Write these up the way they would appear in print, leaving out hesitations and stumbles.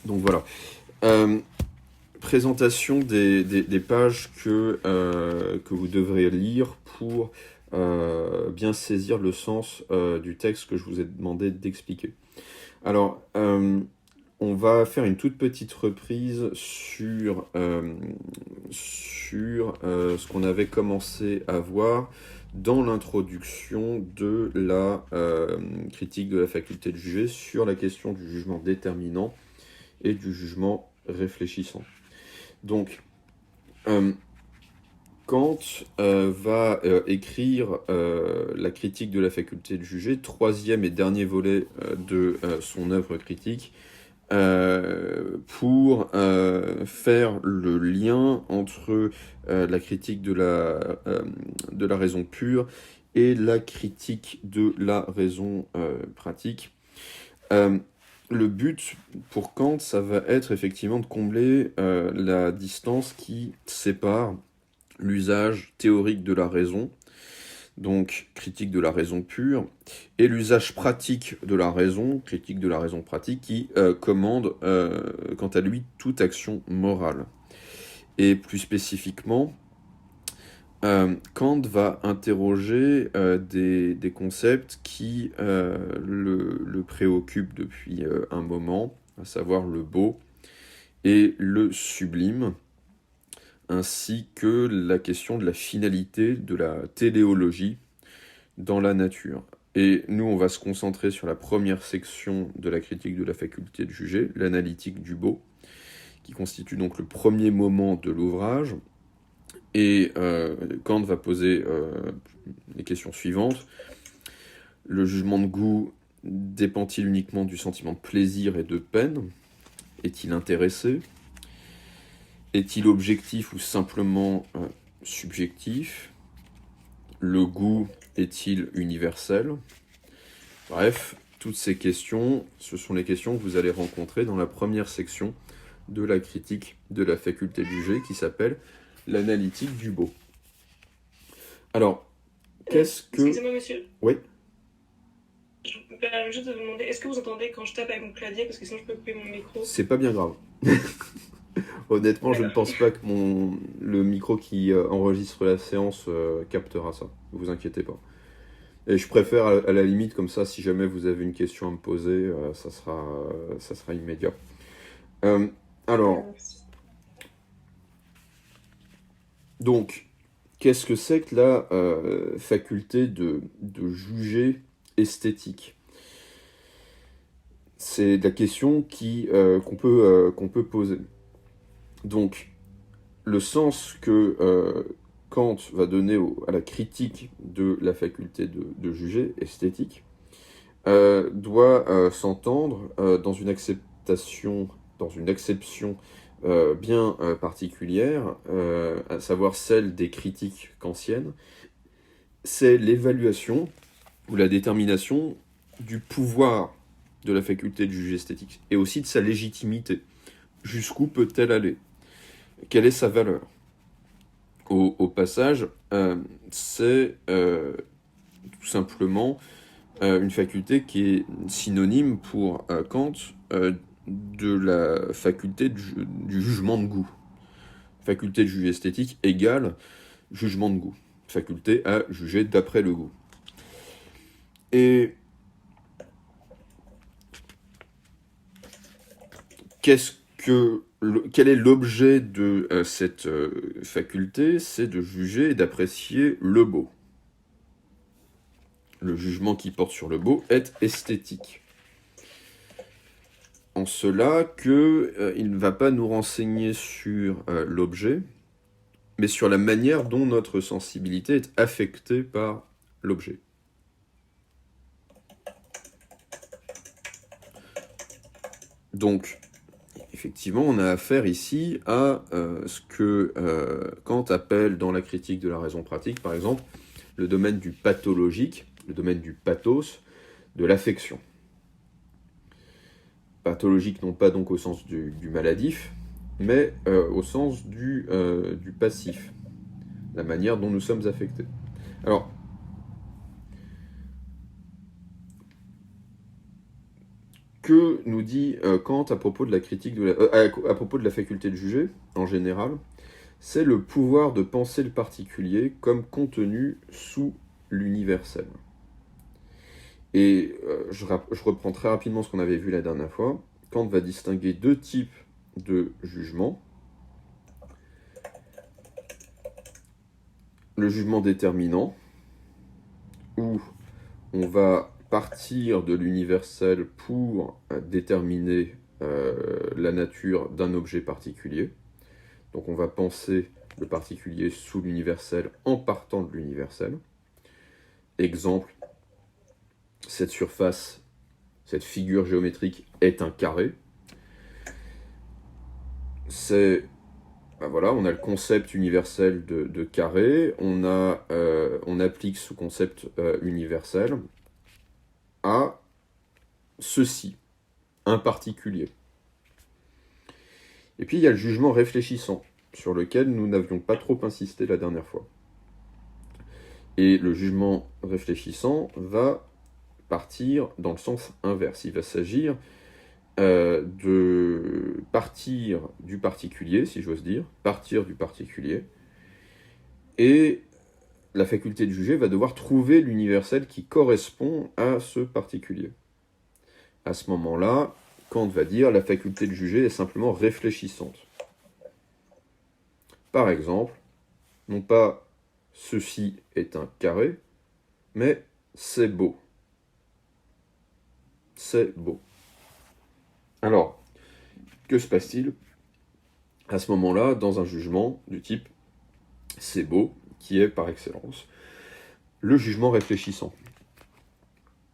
Donc voilà. Présentation des pages que vous devrez lire pour bien saisir le sens du texte que je vous ai demandé d'expliquer. Alors, on va faire une toute petite reprise sur ce qu'on avait commencé à voir dans l'introduction de la critique de la faculté de juger sur la question du jugement déterminant et du jugement réfléchissant. Donc, Kant va écrire la critique de la faculté de juger, troisième et dernier volet de son œuvre critique, pour faire le lien entre la critique de la raison pure et la critique de la raison pratique. Le but pour Kant, ça va être effectivement de combler la distance qui sépare l'usage théorique de la raison, donc critique de la raison pure, et l'usage pratique de la raison, critique de la raison pratique, qui commande quant à lui toute action morale. Et plus spécifiquement, Kant va interroger des concepts qui le préoccupent depuis un moment, à savoir le beau et le sublime, ainsi que la question de la finalité de la téléologie dans la nature. Et nous, on va se concentrer sur la première section de la critique de la faculté de juger, l'analytique du beau, qui constitue donc le premier moment de l'ouvrage. Et Kant va poser les questions suivantes. Le jugement de goût dépend-il uniquement du sentiment de plaisir et de peine? Est-il intéressé? Est-il objectif ou simplement subjectif? Le goût est-il universel? Bref, toutes ces questions, ce sont les questions que vous allez rencontrer dans la première section de la critique de la faculté de juger qui s'appelle l'analytique du beau. Alors, qu'est-ce que... Excusez-moi, monsieur. Oui. Je me permets juste de vous demander, est-ce que vous entendez quand je tape avec mon clavier? Parce que sinon je peux couper mon micro. C'est pas bien grave. Honnêtement, je ne pense pas que le micro qui enregistre la séance captera ça. Ne vous inquiétez pas. Et je préfère, à la limite, comme ça, si jamais vous avez une question à me poser, ça sera immédiat. Alors, donc, qu'est-ce que c'est que la faculté de juger esthétique? C'est la question qu'on peut poser. Donc, le sens que Kant va donner à la critique de la faculté de juger esthétique doit s'entendre dans une acceptation, dans une exception bien particulière, à savoir celle des critiques kantiennes. C'est l'évaluation ou la détermination du pouvoir de la faculté de juger esthétique et aussi de sa légitimité. Jusqu'où peut-elle aller? Quelle est sa valeur? Au passage, c'est tout simplement une faculté qui est synonyme pour Kant de la faculté du jugement de goût. Faculté de juger esthétique égale jugement de goût. Faculté à juger d'après le goût. Et quel est l'objet de cette faculté? C'est de juger et d'apprécier le beau. Le jugement qui porte sur le beau est esthétique. En cela qu'il ne va pas nous renseigner sur l'objet, mais sur la manière dont notre sensibilité est affectée par l'objet. Donc, effectivement, on a affaire ici à ce que Kant appelle dans la critique de la raison pratique, par exemple, le domaine du pathologique, le domaine du pathos, de l'affection. Pathologique non pas donc au sens du maladif, mais au sens du passif, la manière dont nous sommes affectés. Alors, que nous dit Kant à propos de la critique à propos de la faculté de juger, en général? C'est le pouvoir de penser le particulier comme contenu sous l'universel. Et je reprends très rapidement ce qu'on avait vu la dernière fois. Kant va distinguer deux types de jugement. Le jugement déterminant, où on va partir de l'universel pour déterminer la nature d'un objet particulier. Donc on va penser le particulier sous l'universel en partant de l'universel. Exemple, cette surface, cette figure géométrique est un carré. Voilà, on a le concept universel de carré, on applique ce concept universel à ceci, un particulier. Et puis il y a le jugement réfléchissant, sur lequel nous n'avions pas trop insisté la dernière fois. Et le jugement réfléchissant va partir dans le sens inverse. Il va s'agir de partir du particulier, si j'ose dire, partir du particulier, et la faculté de juger va devoir trouver l'universel qui correspond à ce particulier. À ce moment-là, Kant va dire la faculté de juger est simplement réfléchissante. Par exemple, non pas ceci est un carré, mais c'est beau. C'est beau. Alors, que se passe-t-il à ce moment-là dans un jugement du type c'est beau, qui est par excellence le jugement réfléchissant?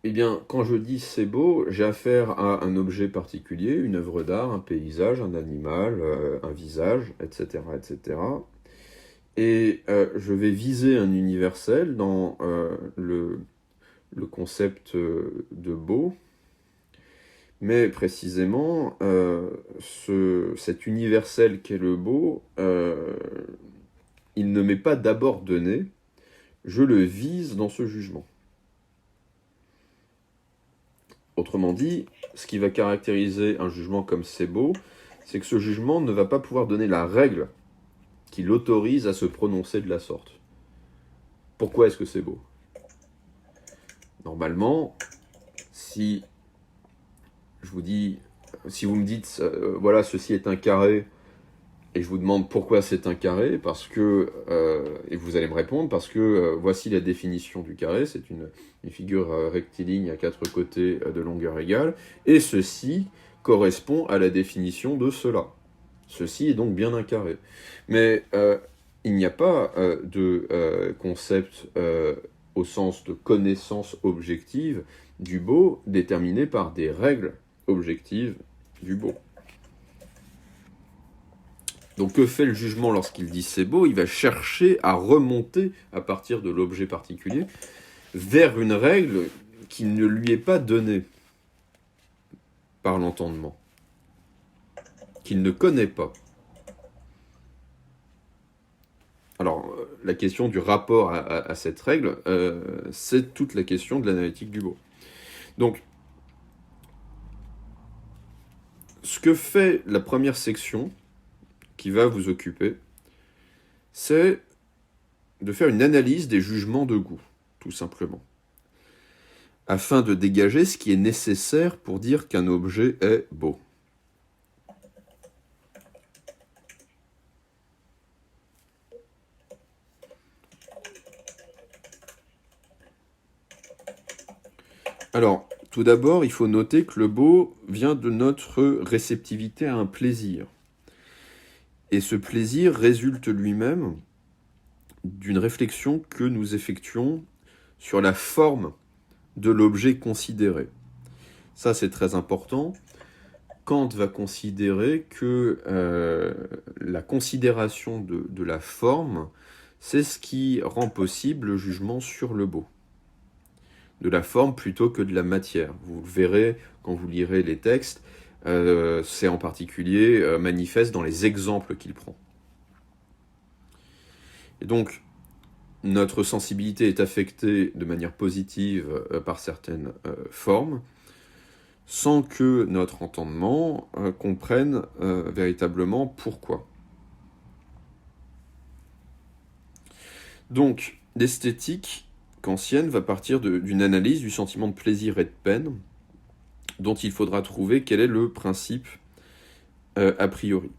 Eh bien, quand je dis c'est beau, j'ai affaire à un objet particulier, une œuvre d'art, un paysage, un animal, un visage, etc., etc. Et je vais viser un universel dans le concept de beau. Mais précisément, cet universel qu'est le beau, il ne m'est pas d'abord donné, je le vise dans ce jugement. Autrement dit, ce qui va caractériser un jugement comme c'est beau, c'est que ce jugement ne va pas pouvoir donner la règle qui l'autorise à se prononcer de la sorte. Pourquoi est-ce que c'est beau? Normalement, si vous me dites, voilà, ceci est un carré, et je vous demande pourquoi c'est un carré, parce que, et vous allez me répondre, parce que voici la définition du carré, c'est une figure rectiligne à 4 côtés de longueur égale, et ceci correspond à la définition de cela. Ceci est donc bien un carré. Mais il n'y a pas de concept au sens de connaissance objective du beau déterminé par des règles objectives du beau. Donc que fait le jugement lorsqu'il dit c'est beau? Il va chercher à remonter à partir de l'objet particulier vers une règle qui ne lui est pas donnée par l'entendement, qu'il ne connaît pas. Alors, la question du rapport à cette règle, c'est toute la question de l'analytique du beau. Donc, ce que fait la première section qui va vous occuper, c'est de faire une analyse des jugements de goût, tout simplement, afin de dégager ce qui est nécessaire pour dire qu'un objet est beau. Alors, tout d'abord, il faut noter que le beau vient de notre réceptivité à un plaisir. Et ce plaisir résulte lui-même d'une réflexion que nous effectuons sur la forme de l'objet considéré. Ça, c'est très important. Kant va considérer que la considération de la forme, c'est ce qui rend possible le jugement sur le beau. De la forme plutôt que de la matière. Vous le verrez quand vous lirez les textes, c'est en particulier manifeste dans les exemples qu'il prend. Et donc, notre sensibilité est affectée de manière positive par certaines formes, sans que notre entendement comprenne véritablement pourquoi. Donc, l'esthétique kantienne va partir d'une analyse du sentiment de plaisir et de peine, dont il faudra trouver quel est le principe a priori.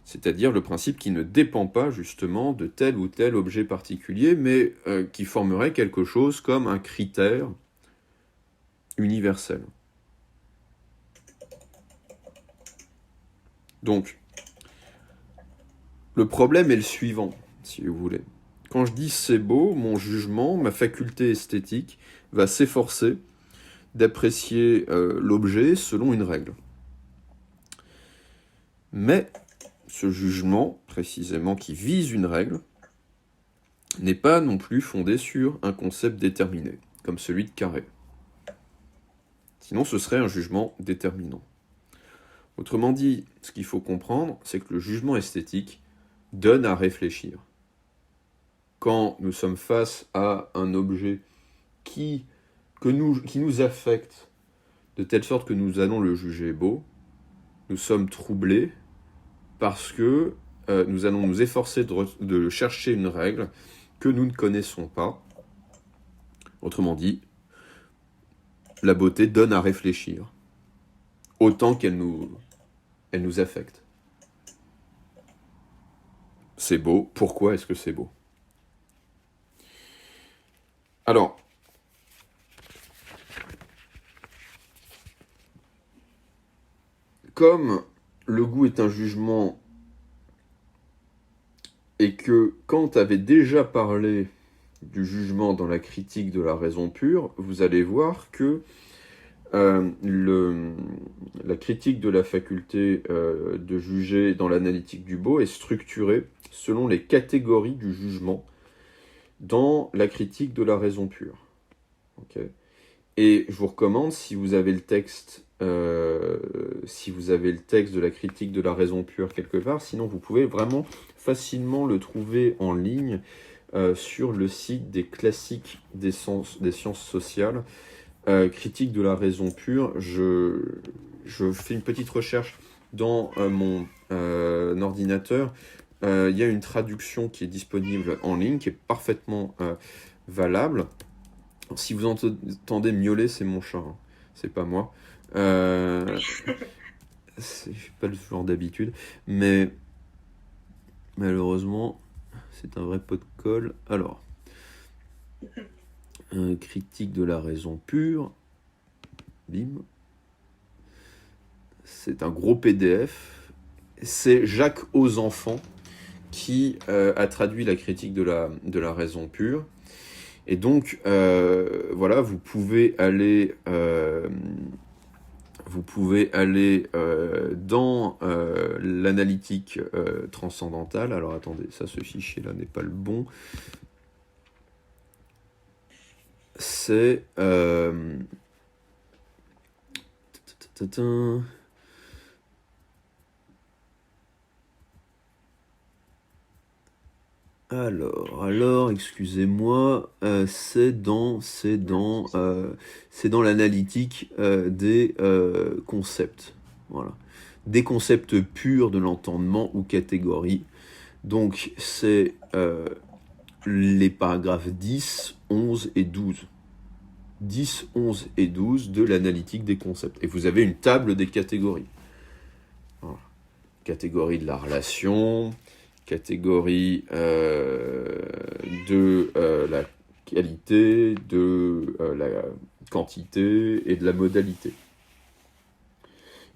C'est-à-dire le principe qui ne dépend pas justement de tel ou tel objet particulier, mais qui formerait quelque chose comme un critère universel. Donc, le problème est le suivant, si vous voulez. Quand je dis c'est beau, mon jugement, ma faculté esthétique va s'efforcer d'apprécier l'objet selon une règle. Mais ce jugement, précisément, qui vise une règle, n'est pas non plus fondé sur un concept déterminé, comme celui de carré. Sinon, ce serait un jugement déterminant. Autrement dit, ce qu'il faut comprendre, c'est que le jugement esthétique donne à réfléchir. Quand nous sommes face à un objet qui nous affecte de telle sorte que nous allons le juger beau, nous sommes troublés parce que nous allons nous efforcer de chercher une règle que nous ne connaissons pas. Autrement dit, la beauté donne à réfléchir, autant qu'elle nous affecte. C'est beau, pourquoi est-ce que c'est beau ? Alors, comme le goût est un jugement et que Kant avait déjà parlé du jugement dans la critique de la raison pure, vous allez voir que la critique de la faculté de juger dans l'analytique du beau est structurée selon les catégories du jugement dans la critique de la raison pure. Okay. Et je vous recommande, si vous avez le texte de la critique de la raison pure quelque part, sinon vous pouvez vraiment facilement le trouver en ligne sur le site des classiques des sciences sociales. Critique de la raison pure, je fais une petite recherche dans mon ordinateur. Il y a une traduction qui est disponible en ligne, qui est parfaitement valable. Si vous entendez miauler, c'est mon chat, hein. C'est pas moi. C'est pas le genre d'habitude, mais malheureusement, c'est un vrai pot de colle. Alors, critique de la raison pure, bim. C'est un gros PDF. C'est Jacques Osenfant qui a traduit la critique de la raison pure. Et donc, voilà, vous pouvez aller dans l'analytique transcendantale. Alors attendez, ça, ce fichier-là n'est pas le bon. C'est... Alors, excusez-moi, c'est dans l'analytique des concepts. Voilà. Des concepts purs de l'entendement ou catégories. Donc, c'est les paragraphes 10, 11 et 12. 10, 11 et 12 de l'analytique des concepts. Et vous avez une table des catégories. Voilà. Catégorie de la relation, catégorie de la qualité, de la quantité et de la modalité.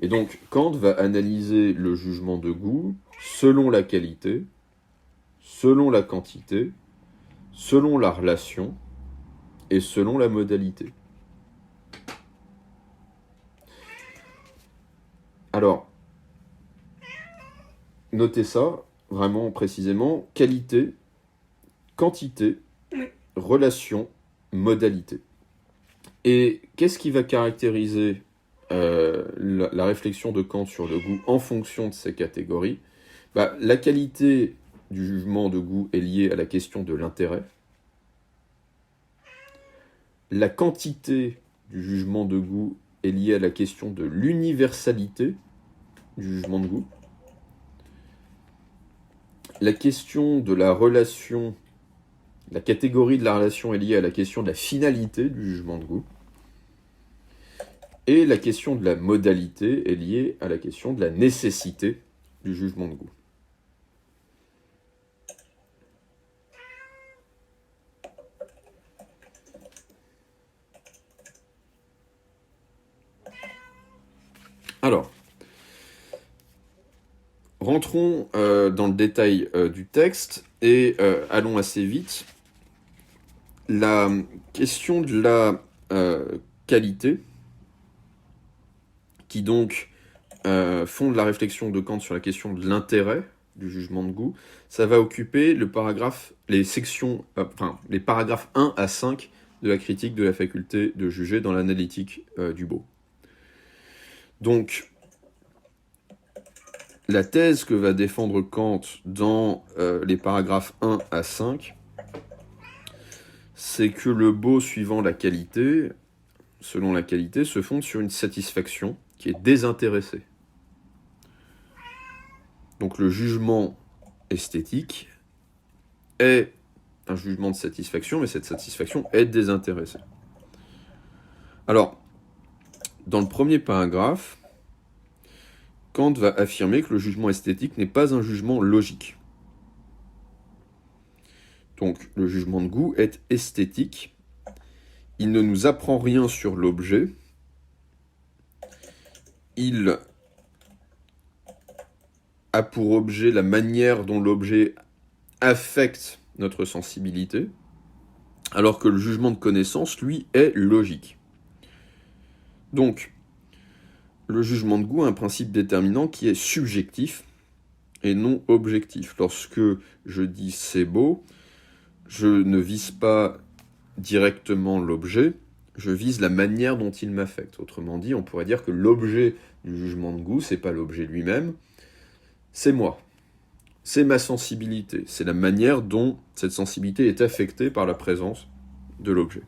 Et donc, Kant va analyser le jugement de goût selon la qualité, selon la quantité, selon la relation et selon la modalité. Alors, notez ça vraiment précisément, qualité, quantité, relation, modalité. Et qu'est-ce qui va caractériser la réflexion de Kant sur le goût en fonction de ces catégories ? La qualité du jugement de goût est liée à la question de l'intérêt. La quantité du jugement de goût est liée à la question de l'universalité du jugement de goût. La question de la relation, la catégorie de la relation est liée à la question de la finalité du jugement de goût. Et la question de la modalité est liée à la question de la nécessité du jugement de goût. Alors, rentrons dans le détail du texte et allons assez vite. La question de la qualité, qui donc fonde la réflexion de Kant sur la question de l'intérêt du jugement de goût, ça va occuper les paragraphes 1 à 5 de la critique de la faculté de juger dans l'analytique du beau. Donc, la thèse que va défendre Kant dans les paragraphes 1 à 5, c'est que le beau suivant la qualité, selon la qualité, se fonde sur une satisfaction qui est désintéressée. Donc le jugement esthétique est un jugement de satisfaction, mais cette satisfaction est désintéressée. Alors, dans le premier paragraphe, Kant va affirmer que le jugement esthétique n'est pas un jugement logique. Donc, le jugement de goût est esthétique. Il ne nous apprend rien sur l'objet. Il a pour objet la manière dont l'objet affecte notre sensibilité, alors que le jugement de connaissance, lui, est logique. Donc, le jugement de goût a un principe déterminant qui est subjectif et non objectif. Lorsque je dis c'est beau, je ne vise pas directement l'objet, je vise la manière dont il m'affecte. Autrement dit, on pourrait dire que l'objet du jugement de goût, c'est pas l'objet lui-même, c'est moi. C'est ma sensibilité. C'est la manière dont cette sensibilité est affectée par la présence de l'objet.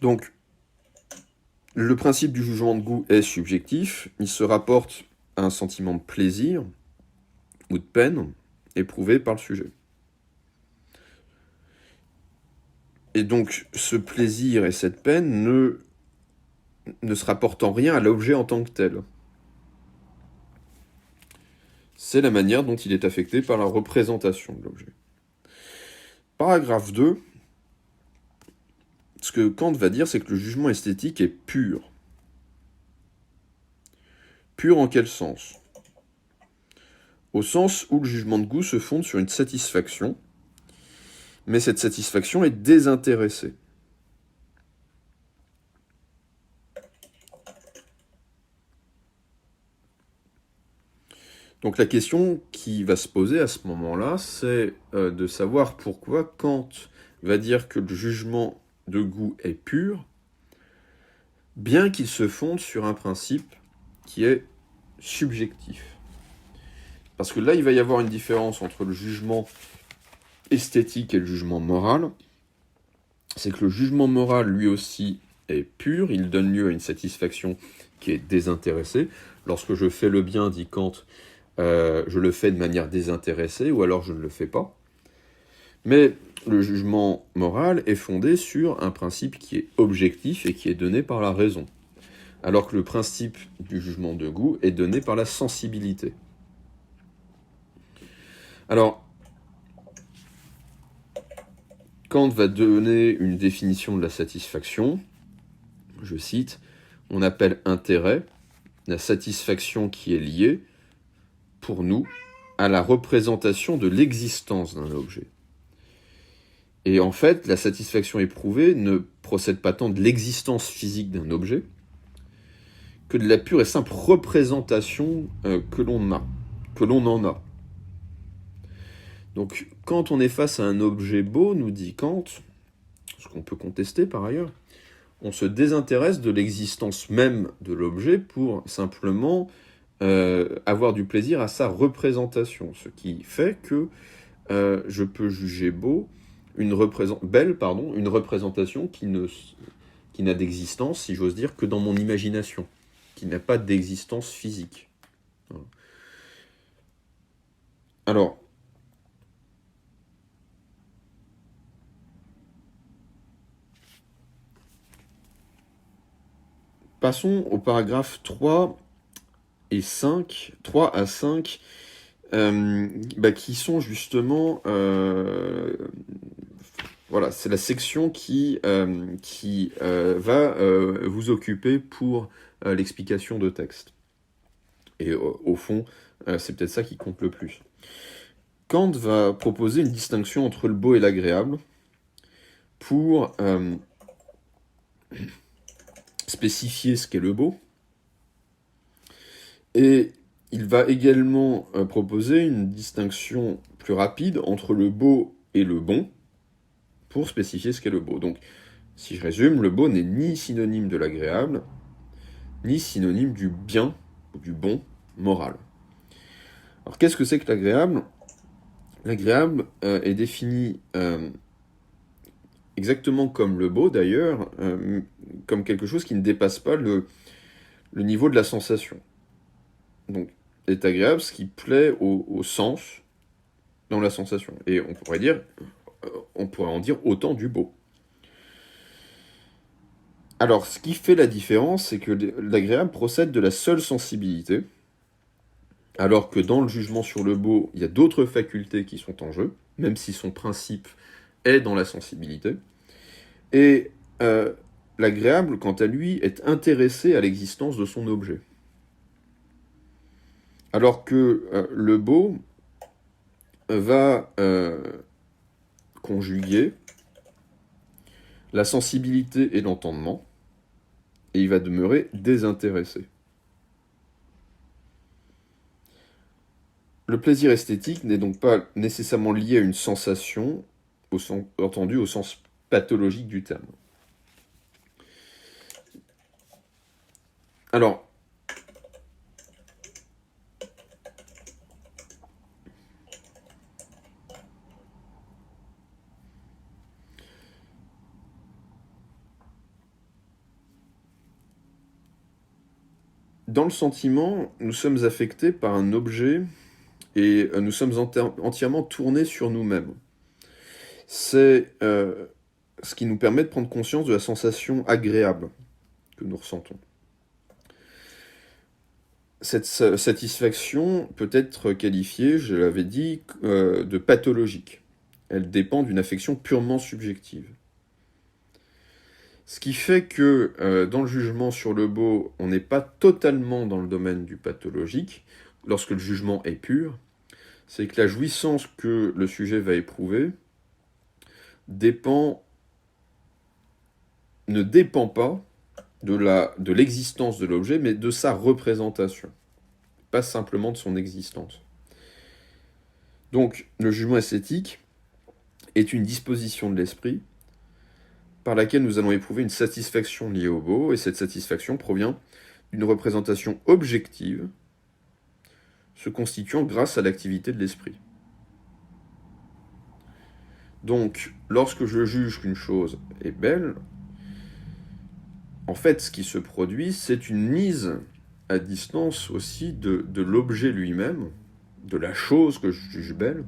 Donc, le principe du jugement de goût est subjectif. Il se rapporte à un sentiment de plaisir ou de peine éprouvé par le sujet. Et donc, ce plaisir et cette peine ne se rapportent en rien à l'objet en tant que tel. C'est la manière dont il est affecté par la représentation de l'objet. Paragraphe 2, ce que Kant va dire, c'est que le jugement esthétique est pur. Pur en quel sens ? Au sens où le jugement de goût se fonde sur une satisfaction, mais cette satisfaction est désintéressée. Donc la question qui va se poser à ce moment-là, c'est de savoir pourquoi Kant va dire que le jugement de goût est pur, bien qu'il se fonde sur un principe qui est subjectif. Parce que là, il va y avoir une différence entre le jugement esthétique et le jugement moral. C'est que le jugement moral, lui aussi, est pur, il donne lieu à une satisfaction qui est désintéressée. Lorsque je fais le bien, dit Kant, je le fais de manière désintéressée, ou alors je ne le fais pas. Mais le jugement moral est fondé sur un principe qui est objectif et qui est donné par la raison, alors que le principe du jugement de goût est donné par la sensibilité. Alors, Kant va donner une définition de la satisfaction. Je cite, « On appelle intérêt la satisfaction qui est liée, pour nous, à la représentation de l'existence d'un objet. » Et en fait, la satisfaction éprouvée ne procède pas tant de l'existence physique d'un objet que de la pure et simple représentation que l'on en a. Donc, quand on est face à un objet beau, nous dit Kant, ce qu'on peut contester par ailleurs, on se désintéresse de l'existence même de l'objet pour simplement avoir du plaisir à sa représentation, ce qui fait que je peux juger belle, une représentation qui n'a d'existence, si j'ose dire, que dans mon imagination, qui n'a pas d'existence physique. Voilà. Alors, passons au paragraphe 3 à 5, qui sont justement... voilà, c'est la section qui va vous occuper pour l'explication de texte. Et au fond, c'est peut-être ça qui compte le plus. Kant va proposer une distinction entre le beau et l'agréable pour spécifier ce qu'est le beau. Et il va également proposer une distinction plus rapide entre le beau et le bon pour spécifier ce qu'est le beau. Donc, si je résume, le beau n'est ni synonyme de l'agréable, ni synonyme du bien ou du bon moral. Alors, qu'est-ce que c'est que l'agréable ? L'agréable est défini exactement comme le beau, d'ailleurs, comme quelque chose qui ne dépasse pas le niveau de la sensation. Donc, est agréable ce qui plaît au sens dans la sensation. Et on pourrait en dire autant du beau. Alors, ce qui fait la différence, c'est que l'agréable procède de la seule sensibilité, alors que dans le jugement sur le beau, il y a d'autres facultés qui sont en jeu, même si son principe est dans la sensibilité. Et l'agréable, quant à lui, est intéressé à l'existence de son objet. Alors que le beau va conjuguer la sensibilité et l'entendement, et il va demeurer désintéressé. Le plaisir esthétique n'est donc pas nécessairement lié à une sensation, entendu au sens pathologique du terme. Alors, dans le sentiment, nous sommes affectés par un objet et nous sommes entièrement tournés sur nous-mêmes. C'est ce qui nous permet de prendre conscience de la sensation agréable que nous ressentons. Cette satisfaction peut être qualifiée, je l'avais dit, de pathologique. Elle dépend d'une affection purement subjective. Ce qui fait que dans le jugement sur le beau, on n'est pas totalement dans le domaine du pathologique, lorsque le jugement est pur, c'est que la jouissance que le sujet va éprouver ne dépend pas de l'existence de l'objet, mais de sa représentation, pas simplement de son existence. Donc, le jugement esthétique est une disposition de l'esprit par laquelle nous allons éprouver une satisfaction liée au beau, et cette satisfaction provient d'une représentation objective se constituant grâce à l'activité de l'esprit. Donc, lorsque je juge qu'une chose est belle, en fait, ce qui se produit, c'est une mise à distance aussi de l'objet lui-même, de la chose que je juge belle,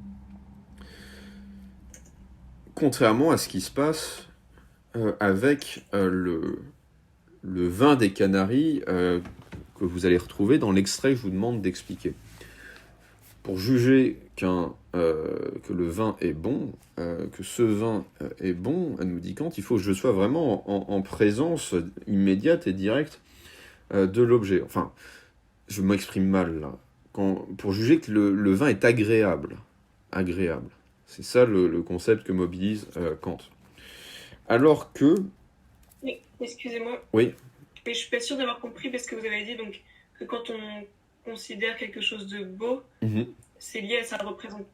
contrairement à ce qui se passe avec le vin des Canaries que vous allez retrouver dans l'extrait que je vous demande d'expliquer. Pour juger que le vin est bon, que ce vin est bon, nous dit Kant, il faut que je sois vraiment en présence immédiate et directe de l'objet. Enfin, je m'exprime mal là. Pour juger que le vin est agréable. C'est ça le concept que mobilise Kant. Alors que... Oui, excusez-moi. Oui. Mais je suis pas sûre d'avoir compris parce que vous avez dit donc, que quand on considère quelque chose de beau, c'est lié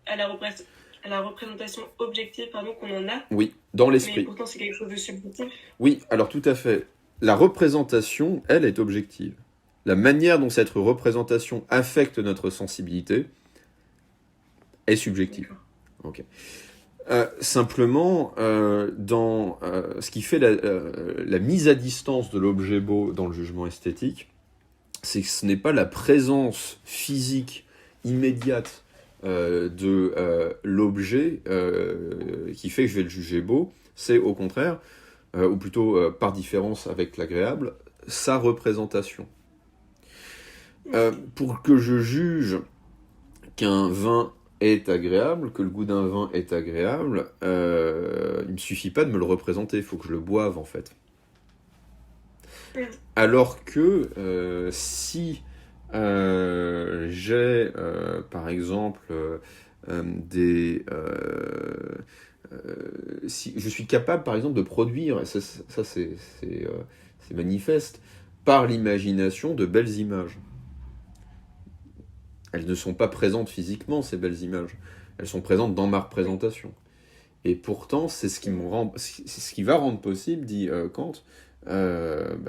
à la représentation objective qu'on en a. Oui, dans l'esprit. Mais pourtant, c'est quelque chose de subjectif. Oui, alors tout à fait. La représentation, elle, est objective. la manière dont cette représentation affecte notre sensibilité est subjective. Okay. Simplement, dans ce qui fait la mise à distance de l'objet beau dans le jugement esthétique, c'est que ce n'est pas la présence physique immédiate de l'objet qui fait que je vais le juger beau, c'est au contraire, ou plutôt par différence avec l'agréable, sa représentation. Pour que je juge qu'un vin est agréable, que le goût d'un vin est agréable, il ne me suffit pas de me le représenter, il faut que je le boive en fait. Alors que si j'ai par exemple si je suis capable par exemple de produire, et ça c'est manifeste, par l'imagination de belles images. Elles ne sont pas présentes physiquement, ces belles images. Elles sont présentes dans ma représentation. Et pourtant, c'est ce qui va rendre possible, dit Kant,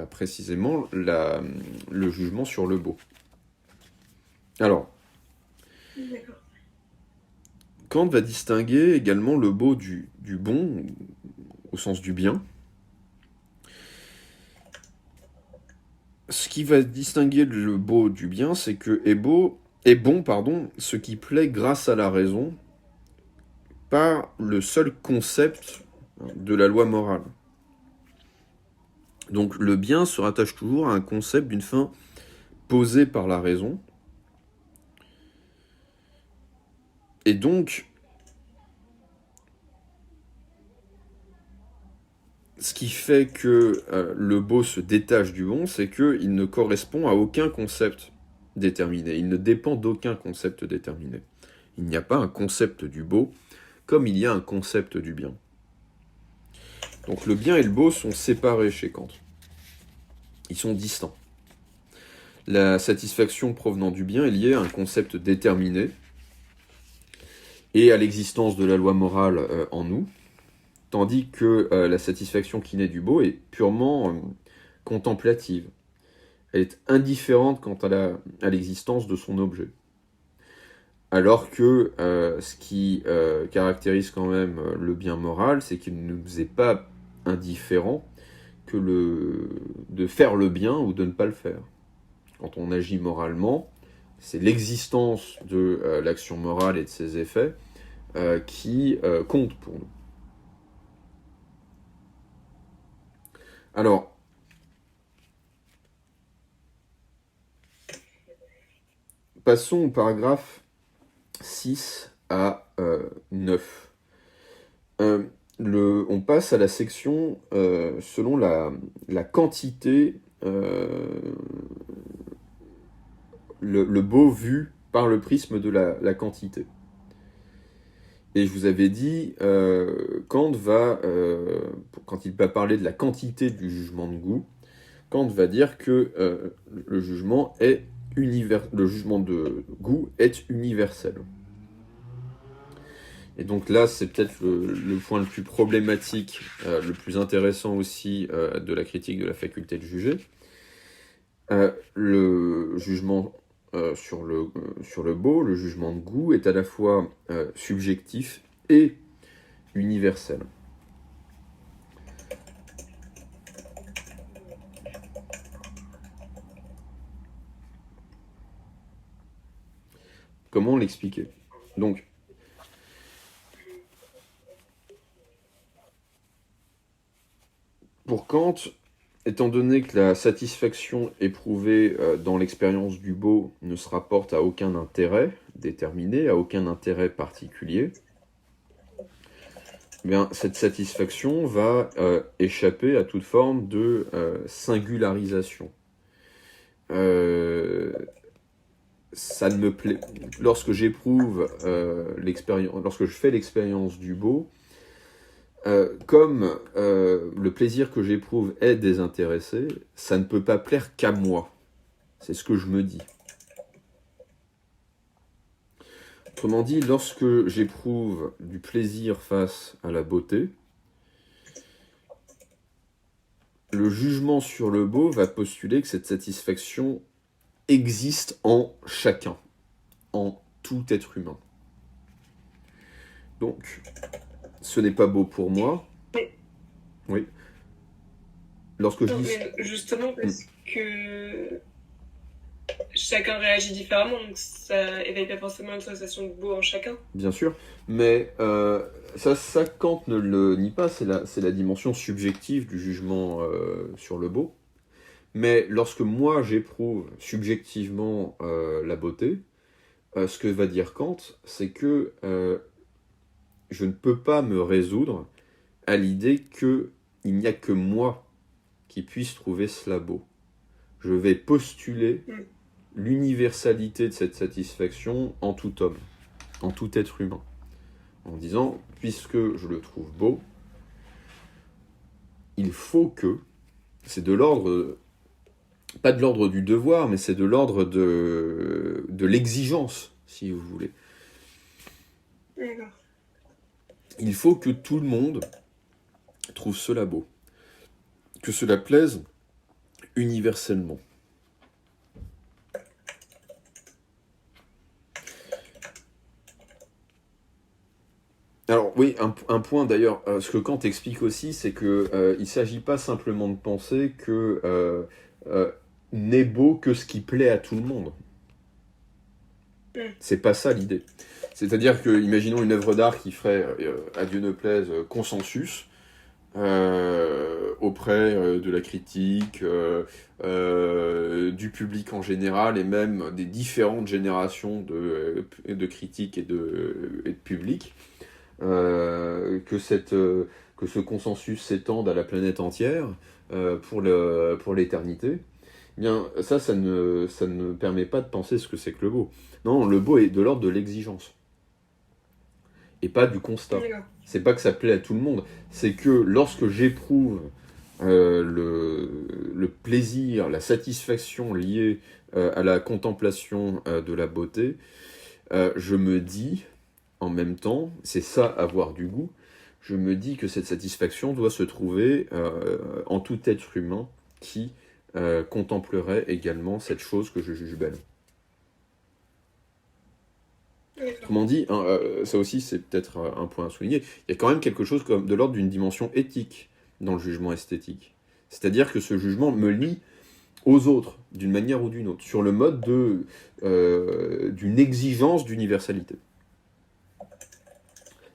précisément le jugement sur le beau. Alors, Kant va distinguer également le beau du bon, au sens du bien. Ce qui va distinguer le beau du bien, c'est que est bon, ce qui plaît grâce à la raison, par le seul concept de la loi morale. Donc le bien se rattache toujours à un concept d'une fin posée par la raison. Et donc, ce qui fait que le beau se détache du bon, c'est qu'il ne correspond à aucun concept déterminé. Il ne dépend d'aucun concept déterminé. Il n'y a pas un concept du beau comme il y a un concept du bien. Donc le bien et le beau sont séparés chez Kant. Ils sont distants. La satisfaction provenant du bien est liée à un concept déterminé et à l'existence de la loi morale en nous, tandis que la satisfaction qui naît du beau est purement contemplative. Elle est indifférente quant à l'existence de son objet. Alors que ce qui caractérise quand même le bien moral, c'est qu'il ne nous est pas indifférent que de faire le bien ou de ne pas le faire. Quand on agit moralement, c'est l'existence de l'action morale et de ses effets qui compte pour nous. Alors, passons au paragraphe 6 à 9. On passe à la section selon la quantité, le beau vu par le prisme de la quantité. Et je vous avais dit, Kant va, quand il va parler de la quantité du jugement de goût, Kant va dire que le jugement de goût est universel. Et donc là, c'est peut-être le point le plus problématique, le plus intéressant aussi de la critique de la faculté de juger. Le jugement sur le beau, le jugement de goût, est à la fois subjectif et universel. Comment l'expliquer ? Donc, pour Kant, étant donné que la satisfaction éprouvée dans l'expérience du beau ne se rapporte à aucun intérêt déterminé, à aucun intérêt particulier, eh bien, cette satisfaction va échapper à toute forme de singularisation. Ça ne me plaît. Lorsque j'éprouve lorsque je fais l'expérience du beau, comme le plaisir que j'éprouve est désintéressé, ça ne peut pas plaire qu'à moi. C'est ce que je me dis. Autrement dit, lorsque j'éprouve du plaisir face à la beauté, le jugement sur le beau va postuler que cette satisfaction existe en chacun, en tout être humain. Donc, ce n'est pas beau pour moi. Oui. Lorsque je dis... Mais justement, parce que chacun réagit différemment, donc ça éveille pas forcément une sensation de beau en chacun. Bien sûr, mais ça Kant ne le nie pas, c'est la dimension subjective du jugement sur le beau. Mais lorsque moi j'éprouve subjectivement la beauté, ce que va dire Kant, c'est que je ne peux pas me résoudre à l'idée qu'il n'y a que moi qui puisse trouver cela beau. Je vais postuler l'universalité de cette satisfaction en tout homme, en tout être humain, en disant, puisque je le trouve beau, il faut que, c'est de l'ordre, pas de l'ordre du devoir, mais c'est de l'ordre de l'exigence, si vous voulez. D'accord. Il faut que tout le monde trouve cela beau, que cela plaise universellement. Alors oui, un point d'ailleurs, ce que Kant explique aussi, c'est que il ne s'agit pas simplement de penser que n'est beau que ce qui plaît à tout le monde. C'est pas ça l'idée. C'est-à-dire que, imaginons une œuvre d'art qui ferait, à Dieu ne plaise, consensus auprès de la critique, du public en général, et même des différentes générations de critiques et de publics. Que ce consensus s'étende à la planète entière pour l'éternité, eh bien ça ne permet pas de penser ce que c'est que le beau. Non, le beau est de l'ordre de l'exigence et pas du constat. C'est pas que ça plaît à tout le monde, c'est que lorsque j'éprouve le plaisir, la satisfaction liée à la contemplation de la beauté, je me dis en même temps, c'est ça avoir du goût, je me dis que cette satisfaction doit se trouver en tout être humain qui contemplerait également cette chose que je juge belle. Autrement dit, ça aussi c'est peut-être un point à souligner, il y a quand même quelque chose comme de l'ordre d'une dimension éthique dans le jugement esthétique. C'est-à-dire que ce jugement me lie aux autres, d'une manière ou d'une autre, sur le mode d'une exigence d'universalité.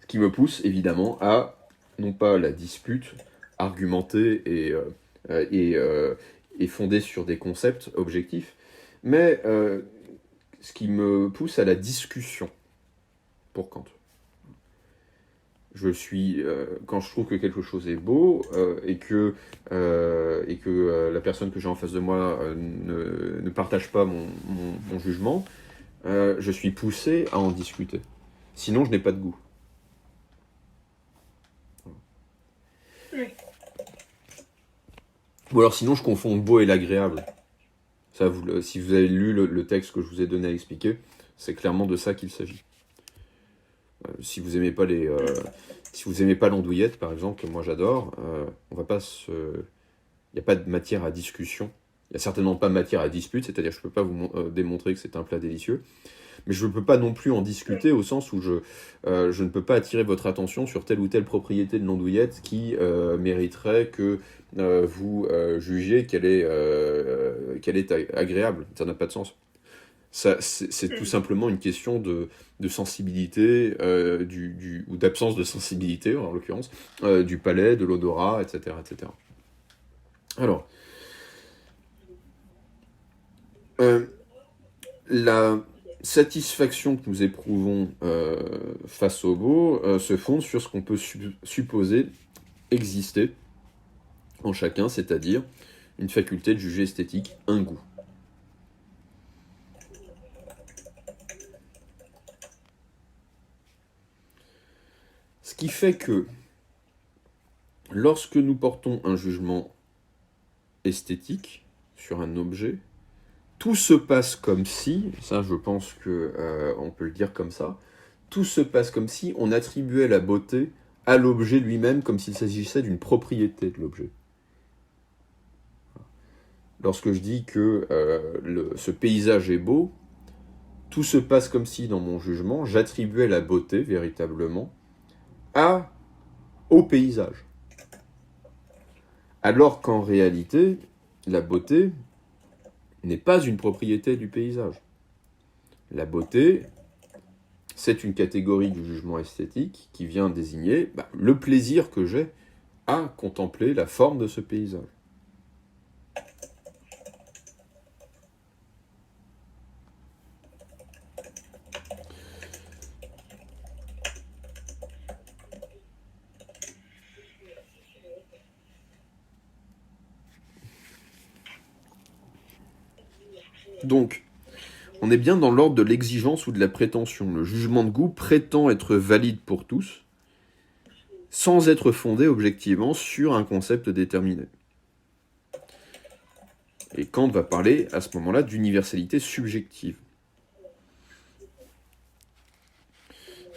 Ce qui me pousse évidemment à, non pas la dispute argumentée et fondée sur des concepts objectifs, mais ce qui me pousse à la discussion pour Kant. Quand je trouve que quelque chose est beau et que la personne que j'ai en face de moi ne partage pas mon jugement, je suis poussé à en discuter. Sinon, je n'ai pas de goût. Oui. Ou alors sinon, je confonds le beau et l'agréable. Ça, si vous avez lu le texte que je vous ai donné à expliquer, c'est clairement de ça qu'il s'agit. Si vous aimez pas l'andouillette, par exemple, que moi j'adore, on va pas il n'y a pas de matière à discussion. Il n'y a certainement pas de matière à dispute, c'est-à-dire je ne peux pas vous démontrer que c'est un plat délicieux, mais je ne peux pas non plus en discuter au sens où je ne peux pas attirer votre attention sur telle ou telle propriété de l'andouillette qui mériterait que vous jugiez qu'elle est agréable. Ça n'a pas de sens. C'est tout simplement une question de sensibilité, ou d'absence de sensibilité, en l'occurrence, du palais, de l'odorat, etc., etc. Alors, la satisfaction que nous éprouvons face au beau se fonde sur ce qu'on peut supposer exister en chacun, c'est-à-dire une faculté de juger esthétique, un goût. Ce qui fait que lorsque nous portons un jugement esthétique sur un objet, tout se passe comme si, ça je pense qu'on peut le dire comme ça, tout se passe comme si on attribuait la beauté à l'objet lui-même, comme s'il s'agissait d'une propriété de l'objet. lorsque je dis que ce paysage est beau, tout se passe comme si, dans mon jugement, j'attribuais la beauté, véritablement, au paysage. Alors qu'en réalité, la beauté n'est pas une propriété du paysage. La beauté, c'est une catégorie du jugement esthétique qui vient désigner le plaisir que j'ai à contempler la forme de ce paysage. Donc, on est bien dans l'ordre de l'exigence ou de la prétention. Le jugement de goût prétend être valide pour tous, sans être fondé objectivement sur un concept déterminé. Et Kant va parler à ce moment-là d'universalité subjective.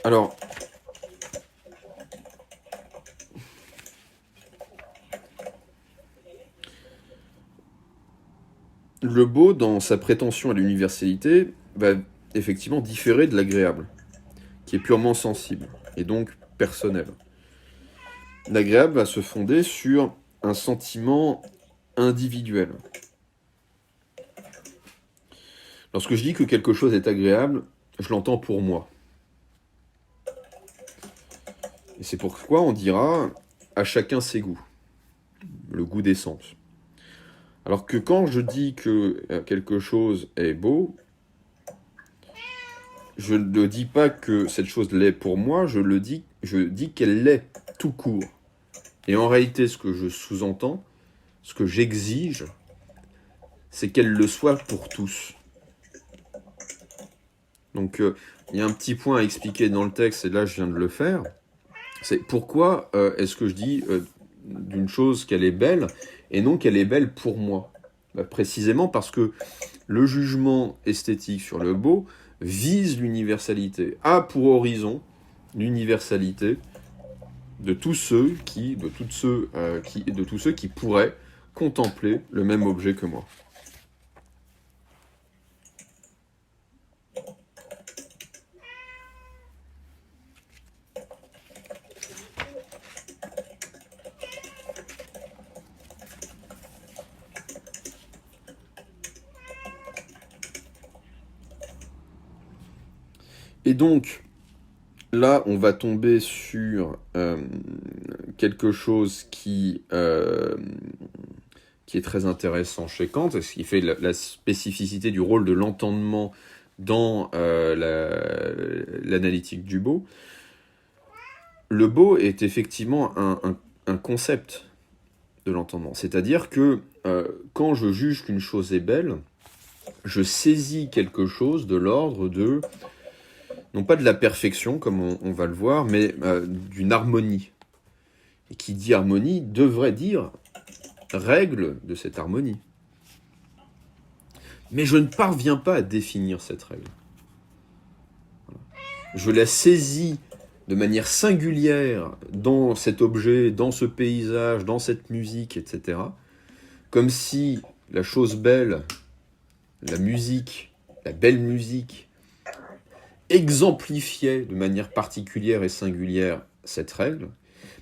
Alors, le beau, dans sa prétention à l'universalité, va effectivement différer de l'agréable, qui est purement sensible, et donc personnel. L'agréable va se fonder sur un sentiment individuel. Lorsque je dis que quelque chose est agréable, je l'entends pour moi. Et c'est pourquoi on dira à chacun ses goûts, le goût des sens. Alors que quand je dis que quelque chose est beau, je ne dis pas que cette chose l'est pour moi, je dis qu'elle l'est tout court. Et en réalité, ce que je sous-entends, ce que j'exige, c'est qu'elle le soit pour tous. Donc, il y a un petit point à expliquer dans le texte, et là je viens de le faire. C'est pourquoi est-ce que je dis d'une chose qu'elle est belle et non qu'elle est belle pour moi? Précisément parce que le jugement esthétique sur le beau vise l'universalité, a pour horizon l'universalité de tous ceux qui pourraient contempler le même objet que moi. Et donc, là, on va tomber sur quelque chose qui est très intéressant chez Kant, ce qui fait la spécificité du rôle de l'entendement dans l'analytique du beau. Le beau est effectivement un concept de l'entendement. C'est-à-dire que quand je juge qu'une chose est belle, je saisis quelque chose de l'ordre de, non pas de la perfection, comme on va le voir, mais d'une harmonie. Et qui dit harmonie devrait dire règle de cette harmonie. Mais je ne parviens pas à définir cette règle. Je la saisis de manière singulière dans cet objet, dans ce paysage, dans cette musique, etc. Comme si la chose belle, la musique, la belle musique, exemplifiait de manière particulière et singulière cette règle,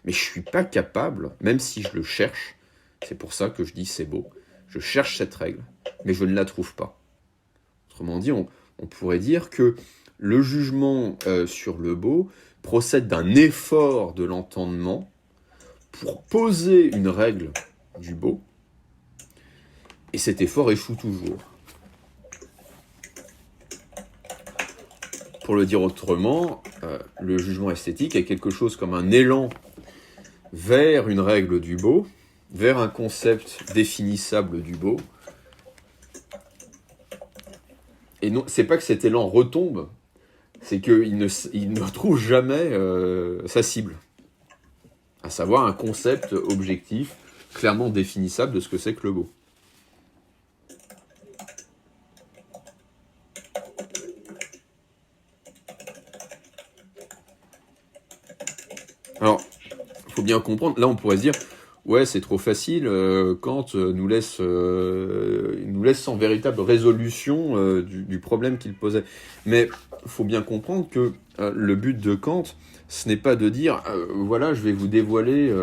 mais je ne suis pas capable, même si je le cherche, c'est pour ça que je dis c'est beau, je cherche cette règle, mais je ne la trouve pas. Autrement dit, on pourrait dire que le jugement sur le beau procède d'un effort de l'entendement pour poser une règle du beau, et cet effort échoue toujours. Pour le dire autrement, le jugement esthétique est quelque chose comme un élan vers une règle du beau, vers un concept définissable du beau. Et non, c'est pas que cet élan retombe, c'est qu'il ne trouve jamais sa cible, à savoir un concept objectif, clairement définissable de ce que c'est que le beau. Alors, il faut bien comprendre, là on pourrait se dire, ouais, c'est trop facile, Kant nous laisse sans véritable résolution du problème qu'il posait. Mais il faut bien comprendre que le but de Kant, ce n'est pas de dire, voilà, je vais vous dévoiler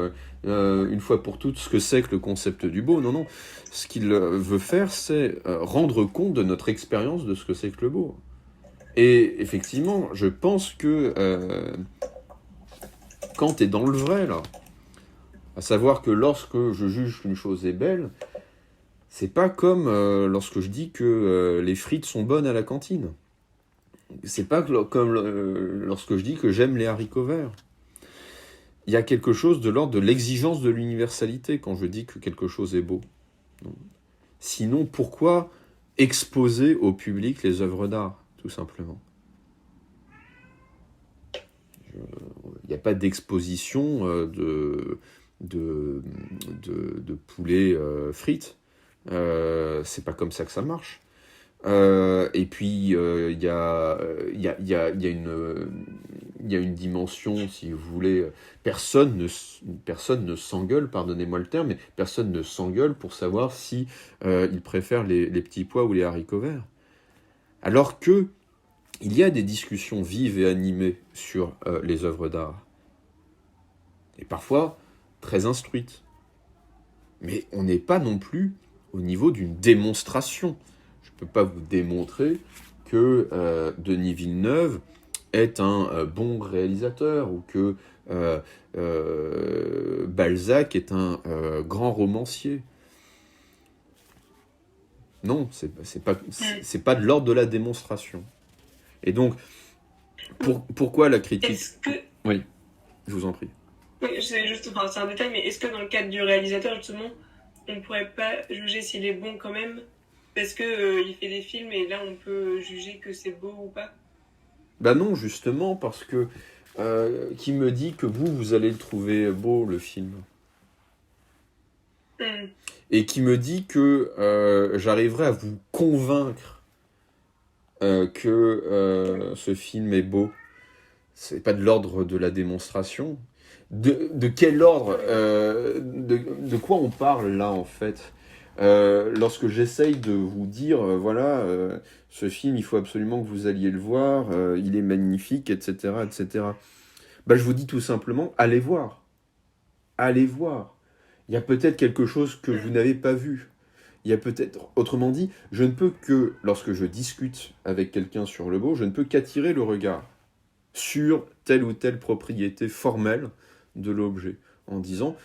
une fois pour toutes ce que c'est que le concept du beau. Non, non. Ce qu'il veut faire, c'est rendre compte de notre expérience de ce que c'est que le beau. Et effectivement, je pense que Kant est dans le vrai, là. À savoir que lorsque je juge qu'une chose est belle, c'est pas comme lorsque je dis que les frites sont bonnes à la cantine. C'est pas comme lorsque je dis que j'aime les haricots verts. Il y a quelque chose de l'ordre de l'exigence de l'universalité quand je dis que quelque chose est beau. Sinon, pourquoi exposer au public les œuvres d'art, tout simplement? Il n'y a pas d'exposition de poulet frites. C'est pas comme ça que ça marche. Et puis il y a une dimension, si vous voulez, personne ne s'engueule, pardonnez-moi le terme, mais personne ne s'engueule pour savoir si il préfère les petits pois ou les haricots verts. Alors que il y a des discussions vives et animées sur les œuvres d'art. Et parfois très instruites. Mais on n'est pas non plus au niveau d'une démonstration. Je ne peux pas vous démontrer que Denis Villeneuve est un bon réalisateur ou que Balzac est un grand romancier. Non, c'est pas de l'ordre de la démonstration. Et donc, pourquoi la critique... Est-ce que... Oui, je vous en prie. Oui, c'est un détail, mais est-ce que dans le cadre du réalisateur, justement, on ne pourrait pas juger s'il est bon quand même parce qu'il fait des films et là, on peut juger que c'est beau ou pas? Bah non, justement, parce que qui me dit que vous allez le trouver beau, le film? Et qui me dit que j'arriverai à vous convaincre que ce film est beau? C'est pas de l'ordre de la démonstration. De quel ordre de quoi on parle là, en fait? Lorsque j'essaye de vous dire, voilà, ce film, il faut absolument que vous alliez le voir, il est magnifique, etc., etc. Bah, je vous dis tout simplement, allez voir. Allez voir. Il y a peut-être quelque chose que vous n'avez pas vu. Il y a peut-être, autrement dit, je ne peux que, lorsque je discute avec quelqu'un sur le beau, je ne peux qu'attirer le regard sur telle ou telle propriété formelle de l'objet, en disant,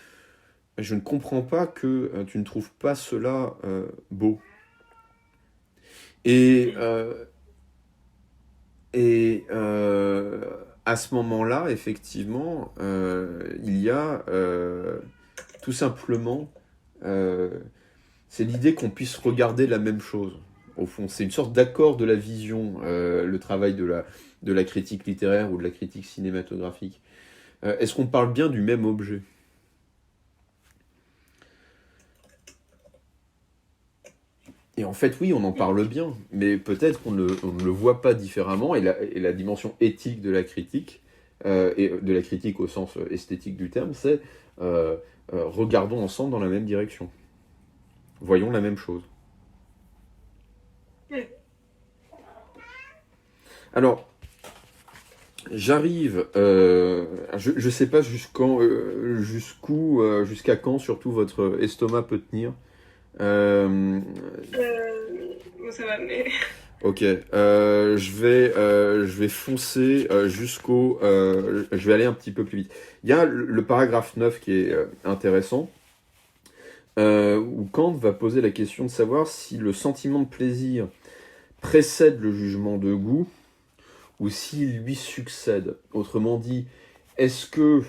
je ne comprends pas que tu ne trouves pas cela beau. Et à ce moment-là, effectivement, il y a tout simplement, c'est l'idée qu'on puisse regarder la même chose. Au fond, c'est une sorte d'accord de la vision, le travail de la critique littéraire ou de la critique cinématographique. Est-ce qu'on parle bien du même objet ? Et en fait, oui, on en parle bien, mais peut-être qu'on ne le voit pas différemment, et la dimension éthique de la critique, et de la critique au sens esthétique du terme, c'est regardons ensemble dans la même direction. Voyons la même chose. Alors, j'arrive, je ne sais pas jusqu'à quand surtout votre estomac peut tenir. Ça va, mais... Ok, je vais foncer jusqu'au... je vais aller un petit peu plus vite. Il y a le paragraphe 9 qui est intéressant, où Kant va poser la question de savoir si le sentiment de plaisir précède le jugement de goût, ou s'il lui succède. Autrement dit, est-ce que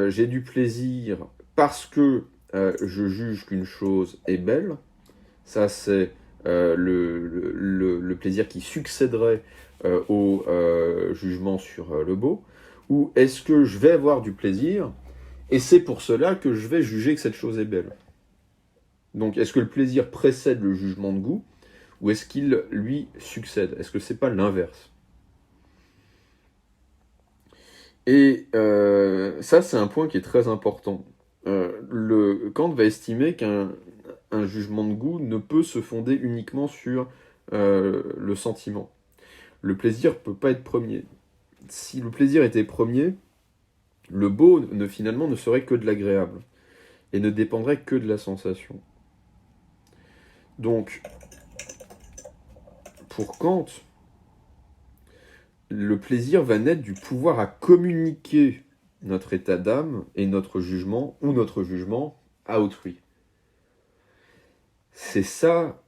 j'ai du plaisir parce que je juge qu'une chose est belle? Ça, c'est le plaisir qui succéderait au jugement sur le beau. Ou est-ce que je vais avoir du plaisir et c'est pour cela que je vais juger que cette chose est belle? Donc, est-ce que le plaisir précède le jugement de goût ou est-ce qu'il lui succède? Est-ce que c'est pas l'inverse? Et ça, c'est un point qui est très important. Kant va estimer qu'un jugement de goût ne peut se fonder uniquement sur le sentiment. Le plaisir ne peut pas être premier. Si le plaisir était premier, le beau finalement ne serait que de l'agréable et ne dépendrait que de la sensation. Donc, pour Kant, le plaisir va naître du pouvoir à communiquer notre état d'âme et notre jugement, ou notre jugement, à autrui. C'est ça,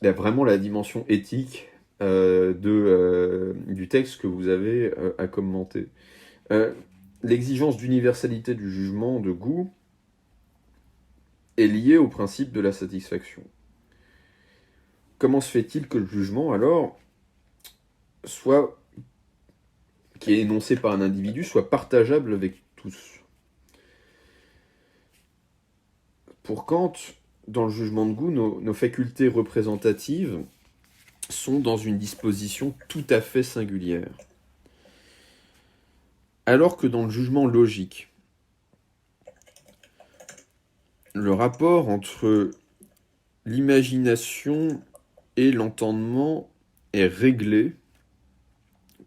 vraiment la dimension éthique du texte que vous avez à commenter. L'exigence d'universalité du jugement de goût est liée au principe de la satisfaction. Comment se fait-il que le jugement, alors, qui est énoncé par un individu, soit partageable avec tous? Pour Kant, dans le jugement de goût, nos facultés représentatives sont dans une disposition tout à fait singulière. Alors que dans le jugement logique, le rapport entre l'imagination et l'entendement est réglé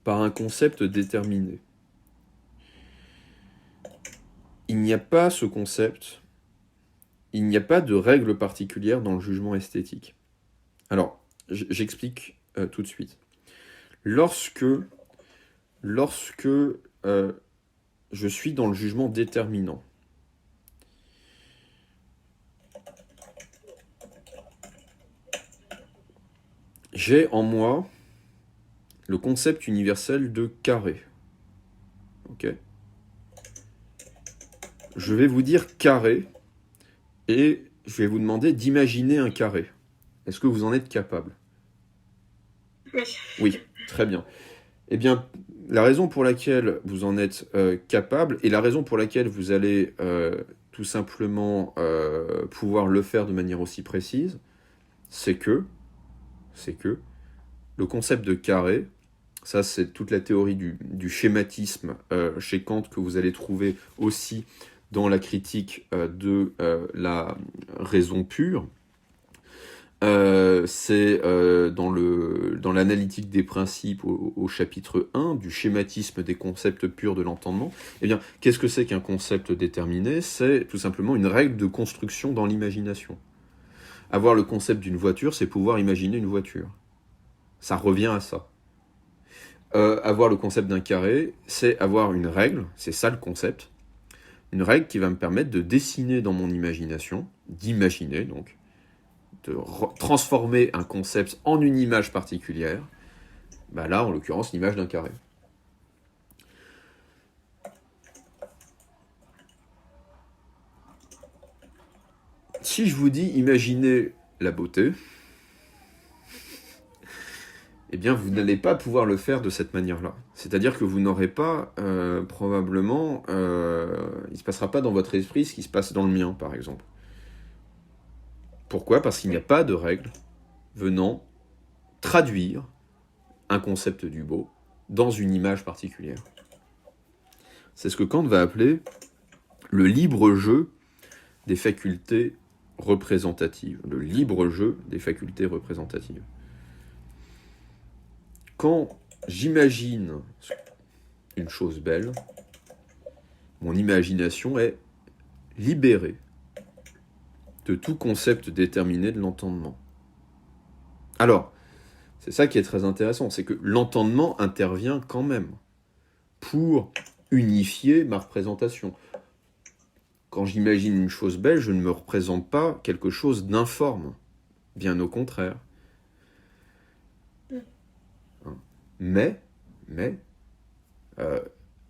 par un concept déterminé. Il n'y a pas ce concept, il n'y a pas de règle particulière dans le jugement esthétique. Alors, j'explique tout de suite. Lorsque je suis dans le jugement déterminant, j'ai en moi le concept universel de carré. Ok ? Je vais vous dire carré et je vais vous demander d'imaginer un carré. Est-ce que vous en êtes capable ? Oui. Oui, très bien. Eh bien, la raison pour laquelle vous en êtes capable et la raison pour laquelle vous allez tout simplement pouvoir le faire de manière aussi précise, c'est que le concept de carré, ça c'est toute la théorie du schématisme chez Kant que vous allez trouver aussi dans la critique de la raison pure. C'est dans l'analytique des principes au chapitre 1 du schématisme des concepts purs de l'entendement. Eh bien, qu'est-ce que c'est qu'un concept déterminé ? C'est tout simplement une règle de construction dans l'imagination. Avoir le concept d'une voiture, c'est pouvoir imaginer une voiture. Ça revient à ça. Avoir le concept d'un carré, c'est avoir une règle, c'est ça le concept, une règle qui va me permettre de dessiner dans mon imagination, d'imaginer donc, de transformer un concept en une image particulière, bah là, en l'occurrence, l'image d'un carré. Si je vous dis imaginez la beauté, eh bien, vous n'allez pas pouvoir le faire de cette manière-là. C'est-à-dire que vous n'aurez pas, probablement, il ne se passera pas dans votre esprit ce qui se passe dans le mien, par exemple. Pourquoi ? Parce qu'il n'y a pas de règle venant traduire un concept du beau dans une image particulière. C'est ce que Kant va appeler le libre jeu des facultés représentatives. Le libre jeu des facultés représentatives. Quand j'imagine une chose belle, mon imagination est libérée de tout concept déterminé de l'entendement. Alors, c'est ça qui est très intéressant, c'est que l'entendement intervient quand même pour unifier ma représentation. Quand j'imagine une chose belle, je ne me représente pas quelque chose d'informe, bien au contraire. Mais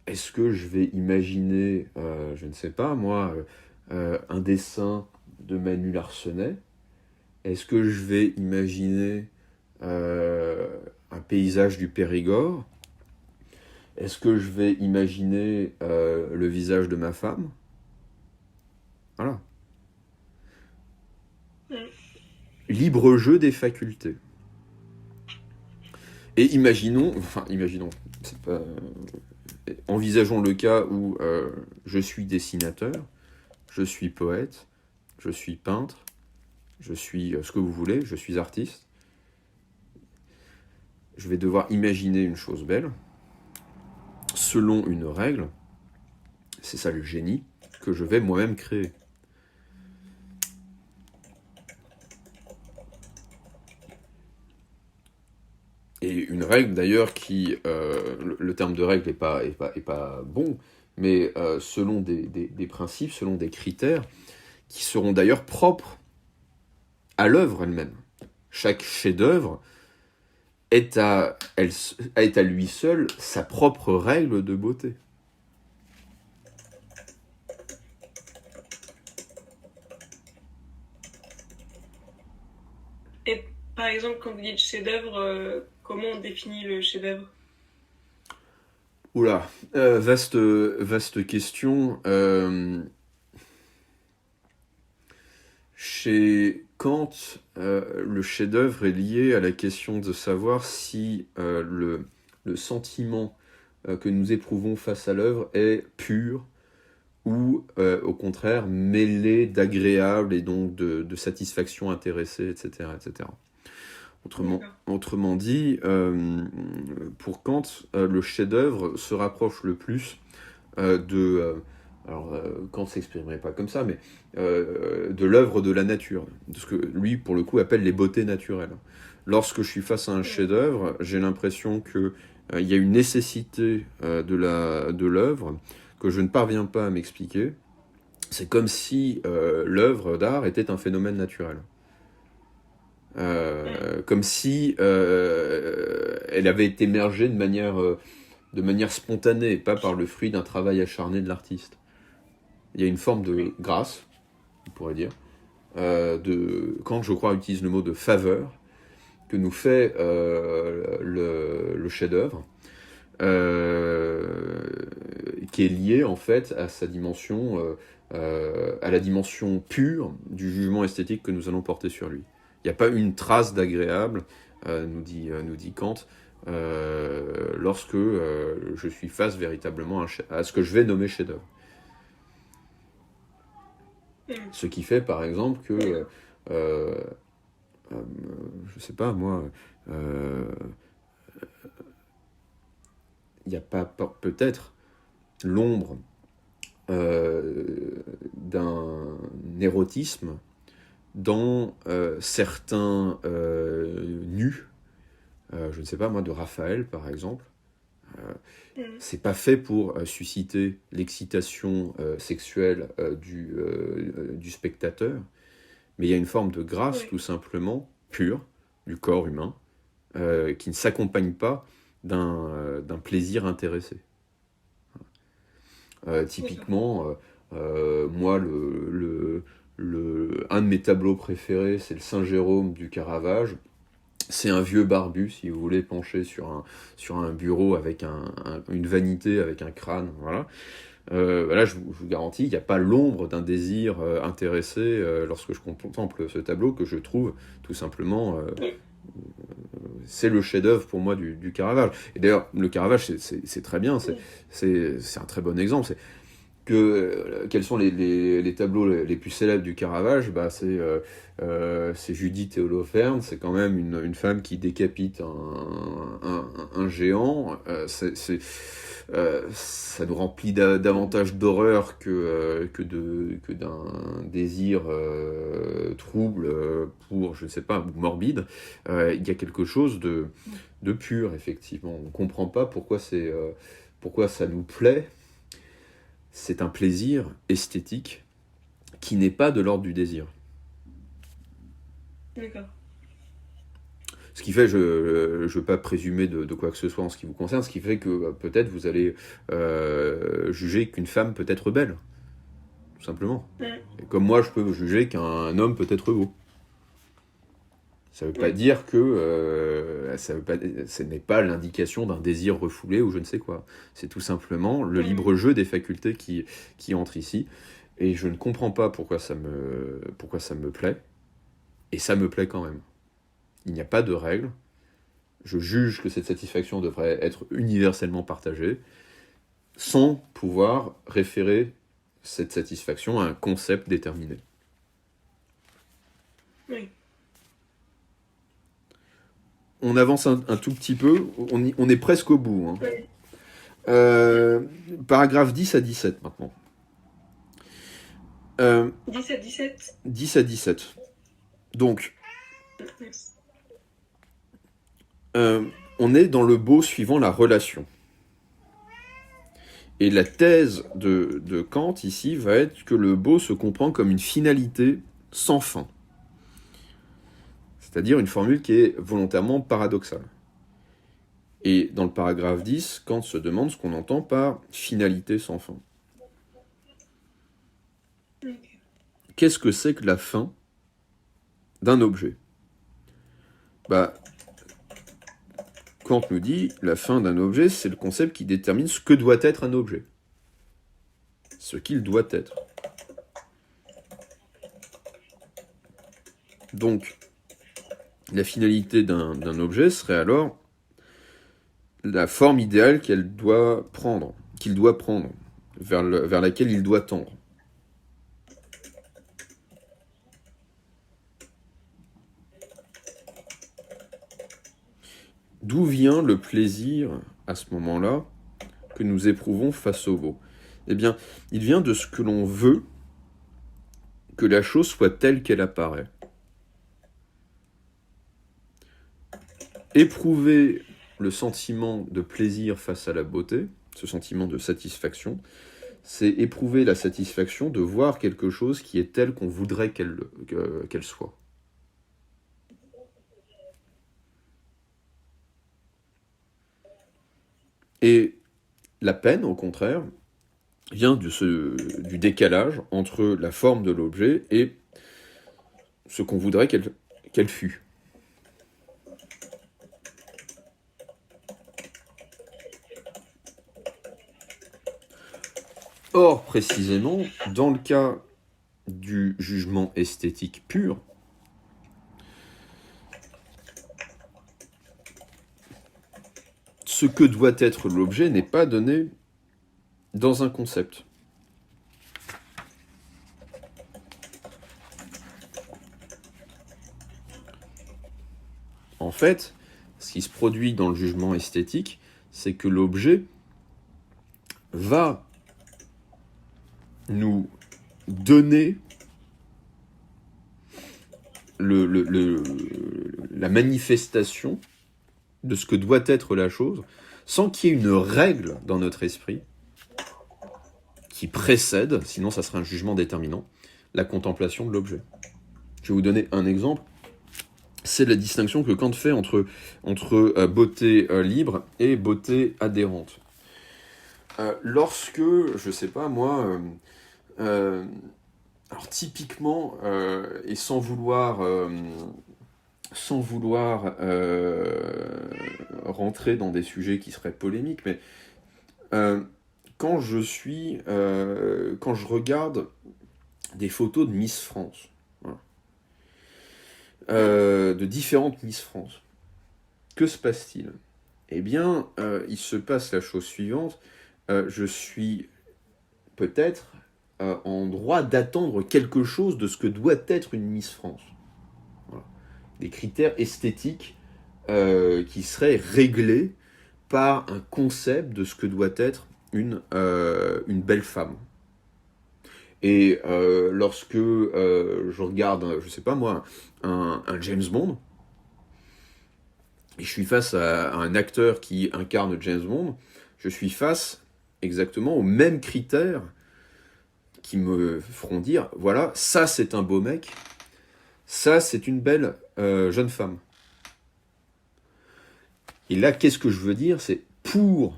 est-ce que je vais imaginer, je ne sais pas moi, un dessin de Manu Larsenet ? Est-ce que je vais imaginer un paysage du Périgord ? Est-ce que je vais imaginer le visage de ma femme ? Voilà. Libre jeu des facultés. Et imaginons, envisageons le cas où je suis dessinateur, je suis poète, je suis peintre, je suis ce que vous voulez, je suis artiste. Je vais devoir imaginer une chose belle, selon une règle, c'est ça le génie, que je vais moi-même créer. Et une règle d'ailleurs qui, le terme de règle est pas bon, mais selon des principes, selon des critères, qui seront d'ailleurs propres à l'œuvre elle-même. Chaque chef-d'œuvre est à lui seul sa propre règle de beauté. Et par exemple, quand vous dites chef-d'œuvre, comment on définit le chef-d'œuvre? Oula, vaste question. Chez Kant, le chef-d'œuvre est lié à la question de savoir si le sentiment que nous éprouvons face à l'œuvre est pur ou au contraire mêlé d'agréable et donc de satisfaction intéressée, etc. etc. Autrement dit, pour Kant, le chef-d'œuvre se rapproche le plus de... alors, Kant ne s'exprimerait pas comme ça, mais de l'œuvre de la nature, de ce que lui, pour le coup, appelle les beautés naturelles. Lorsque je suis face à un chef-d'œuvre, j'ai l'impression qu'il y a une nécessité de l'œuvre que je ne parviens pas à m'expliquer. C'est comme si l'œuvre d'art était un phénomène naturel. Comme si elle avait émergé de manière spontanée, et pas par le fruit d'un travail acharné de l'artiste. Il y a une forme de grâce, on pourrait dire, quand je crois utilise le mot de faveur, que nous fait le chef-d'œuvre, qui est lié en fait à sa dimension, à la dimension pure du jugement esthétique que nous allons porter sur lui. Il n'y a pas une trace d'agréable, nous dit Kant, lorsque je suis face véritablement à ce que je vais nommer chef-d'œuvre. Ce qui fait par exemple que, je sais pas moi, il n'y a pas peut-être l'ombre d'un érotisme dans certains nus, je ne sais pas moi, de Raphaël par exemple. C'est pas fait pour susciter l'excitation sexuelle du spectateur, mais il y a une forme de grâce tout simplement pure du corps humain qui ne s'accompagne pas d'un plaisir intéressé. Typiquement, moi, un de mes tableaux préférés, c'est le Saint-Jérôme du Caravage. C'est un vieux barbu, si vous voulez, penché sur un bureau avec une vanité, avec un crâne, voilà. Là, je vous garantis, il n'y a pas l'ombre d'un désir intéressé lorsque je contemple ce tableau, que je trouve tout simplement... c'est le chef-d'œuvre pour moi du Caravage. Et d'ailleurs, le Caravage, c'est très bien, c'est un très bon exemple. Quels sont les tableaux les plus célèbres du Caravage? C'est Judith et Holoferne, c'est quand même une femme qui décapite un géant. Ça nous remplit davantage d'horreur que d'un désir trouble pour, je ne sais pas, ou morbide. Il y a quelque chose de pur, effectivement. On ne comprend pas pourquoi ça nous plaît. C'est un plaisir esthétique qui n'est pas de l'ordre du désir. D'accord. Ce qui fait, je ne veux pas présumer de quoi que ce soit en ce qui vous concerne, ce qui fait que peut-être vous allez juger qu'une femme peut être belle, tout simplement. Et comme moi, je peux juger qu'un homme peut être beau. Ça ne veut pas dire que ce n'est pas l'indication d'un désir refoulé ou je ne sais quoi. C'est tout simplement le libre jeu des facultés qui entre ici. Et je ne comprends pas pourquoi ça me plaît. Et ça me plaît quand même. Il n'y a pas de règle. Je juge que cette satisfaction devrait être universellement partagée, sans pouvoir référer cette satisfaction à un concept déterminé. Oui. On avance un tout petit peu, on est presque au bout. Hein. Oui. Paragraphe 10 à 17 maintenant. 10 à 17. 10 à 17. Donc, on est dans le beau suivant la relation. Et la thèse de Kant, ici, va être que le beau se comprend comme une finalité sans fin. C'est-à-dire une formule qui est volontairement paradoxale. Et dans le paragraphe 10, Kant se demande ce qu'on entend par finalité sans fin. Qu'est-ce que c'est que la fin d'un objet ? Kant nous dit, la fin d'un objet, c'est le concept qui détermine ce que doit être un objet. Ce qu'il doit être. Donc, la finalité d'un objet serait alors la forme idéale qu'il doit prendre, vers laquelle il doit tendre. D'où vient le plaisir, à ce moment-là, que nous éprouvons face au beau ? Eh bien, il vient de ce que l'on veut que la chose soit telle qu'elle apparaît. Éprouver le sentiment de plaisir face à la beauté, ce sentiment de satisfaction, c'est éprouver la satisfaction de voir quelque chose qui est tel qu'on voudrait qu'elle soit. Et la peine, au contraire, vient du décalage entre la forme de l'objet et ce qu'on voudrait qu'elle fût. Or, précisément, dans le cas du jugement esthétique pur, ce que doit être l'objet n'est pas donné dans un concept. En fait, ce qui se produit dans le jugement esthétique, c'est que l'objet va nous donner la manifestation de ce que doit être la chose, sans qu'il y ait une règle dans notre esprit qui précède, sinon ça serait un jugement déterminant, la contemplation de l'objet. Je vais vous donner un exemple. C'est la distinction que Kant fait entre beauté libre et beauté adhérente. Lorsque, je sais pas moi, alors typiquement, et sans vouloir rentrer dans des sujets qui seraient polémiques, mais quand je regarde des photos de Miss France, voilà, de différentes Miss France, que se passe-t-il ? Eh bien, il se passe la chose suivante. Je suis peut-être en droit d'attendre quelque chose de ce que doit être une Miss France. Voilà. Des critères esthétiques qui seraient réglés par un concept de ce que doit être une belle femme. Et lorsque je regarde, je sais pas moi, un James Bond, et je suis face à un acteur qui incarne James Bond, je suis face exactement aux mêmes critères qui me feront dire, voilà, ça c'est un beau mec, ça c'est une belle jeune femme. Et là, qu'est-ce que je veux dire ? C'est pour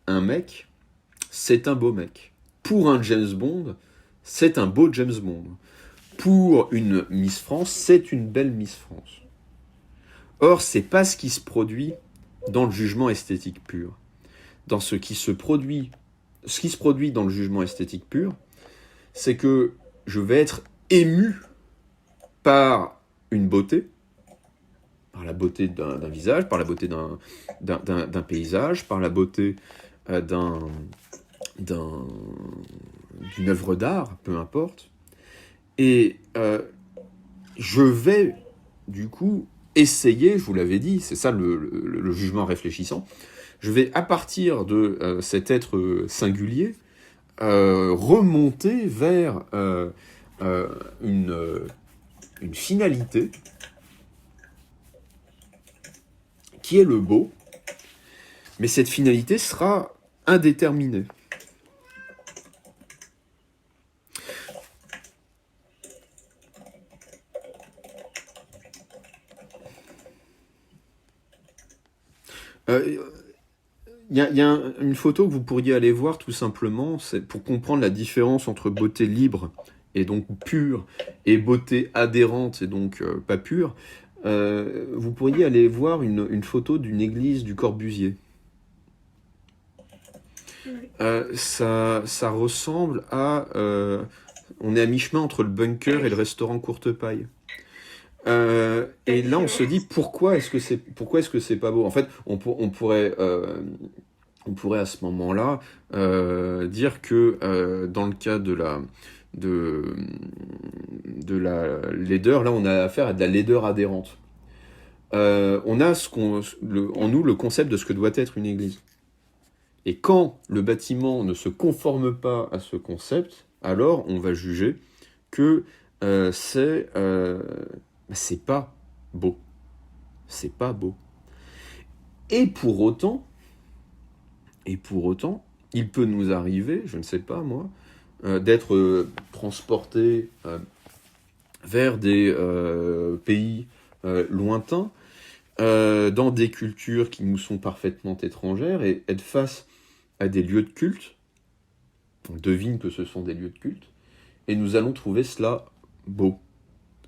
un mec, c'est un beau mec. Pour un James Bond, c'est un beau James Bond. Pour une Miss France, c'est une belle Miss France. Or, c'est pas ce qui se produit dans le jugement esthétique pur. Dans ce qui se produit dans le jugement esthétique pur, c'est que je vais être ému par une beauté, par la beauté d'un visage, par la beauté d'un paysage, par la beauté d'une œuvre d'art, peu importe. Et je vais, du coup, essayer, je vous l'avais dit, c'est ça le jugement réfléchissant, je vais, à partir de cet être singulier, remonter vers une finalité qui est le beau, mais cette finalité sera indéterminée. Il y a une photo que vous pourriez aller voir tout simplement, c'est pour comprendre la différence entre beauté libre et donc pure, et beauté adhérente et donc pas pure. Vous pourriez aller voir une photo d'une église du Corbusier. Ça ressemble à... on est à mi-chemin entre le bunker et le restaurant Courte Paille. Et là, on se dit pourquoi est-ce que c'est pas beau. En fait, on pourrait à ce moment-là dire que dans le cas de la laideur, là, on a affaire à de la laideur adhérente. On a en nous le concept de ce que doit être une église. Et quand le bâtiment ne se conforme pas à ce concept, alors on va juger que c'est pas beau. C'est pas beau. Et pour autant, il peut nous arriver, je ne sais pas moi, d'être transporté vers des pays lointains, dans des cultures qui nous sont parfaitement étrangères, et être face à des lieux de culte. On devine que ce sont des lieux de culte, et nous allons trouver cela beau.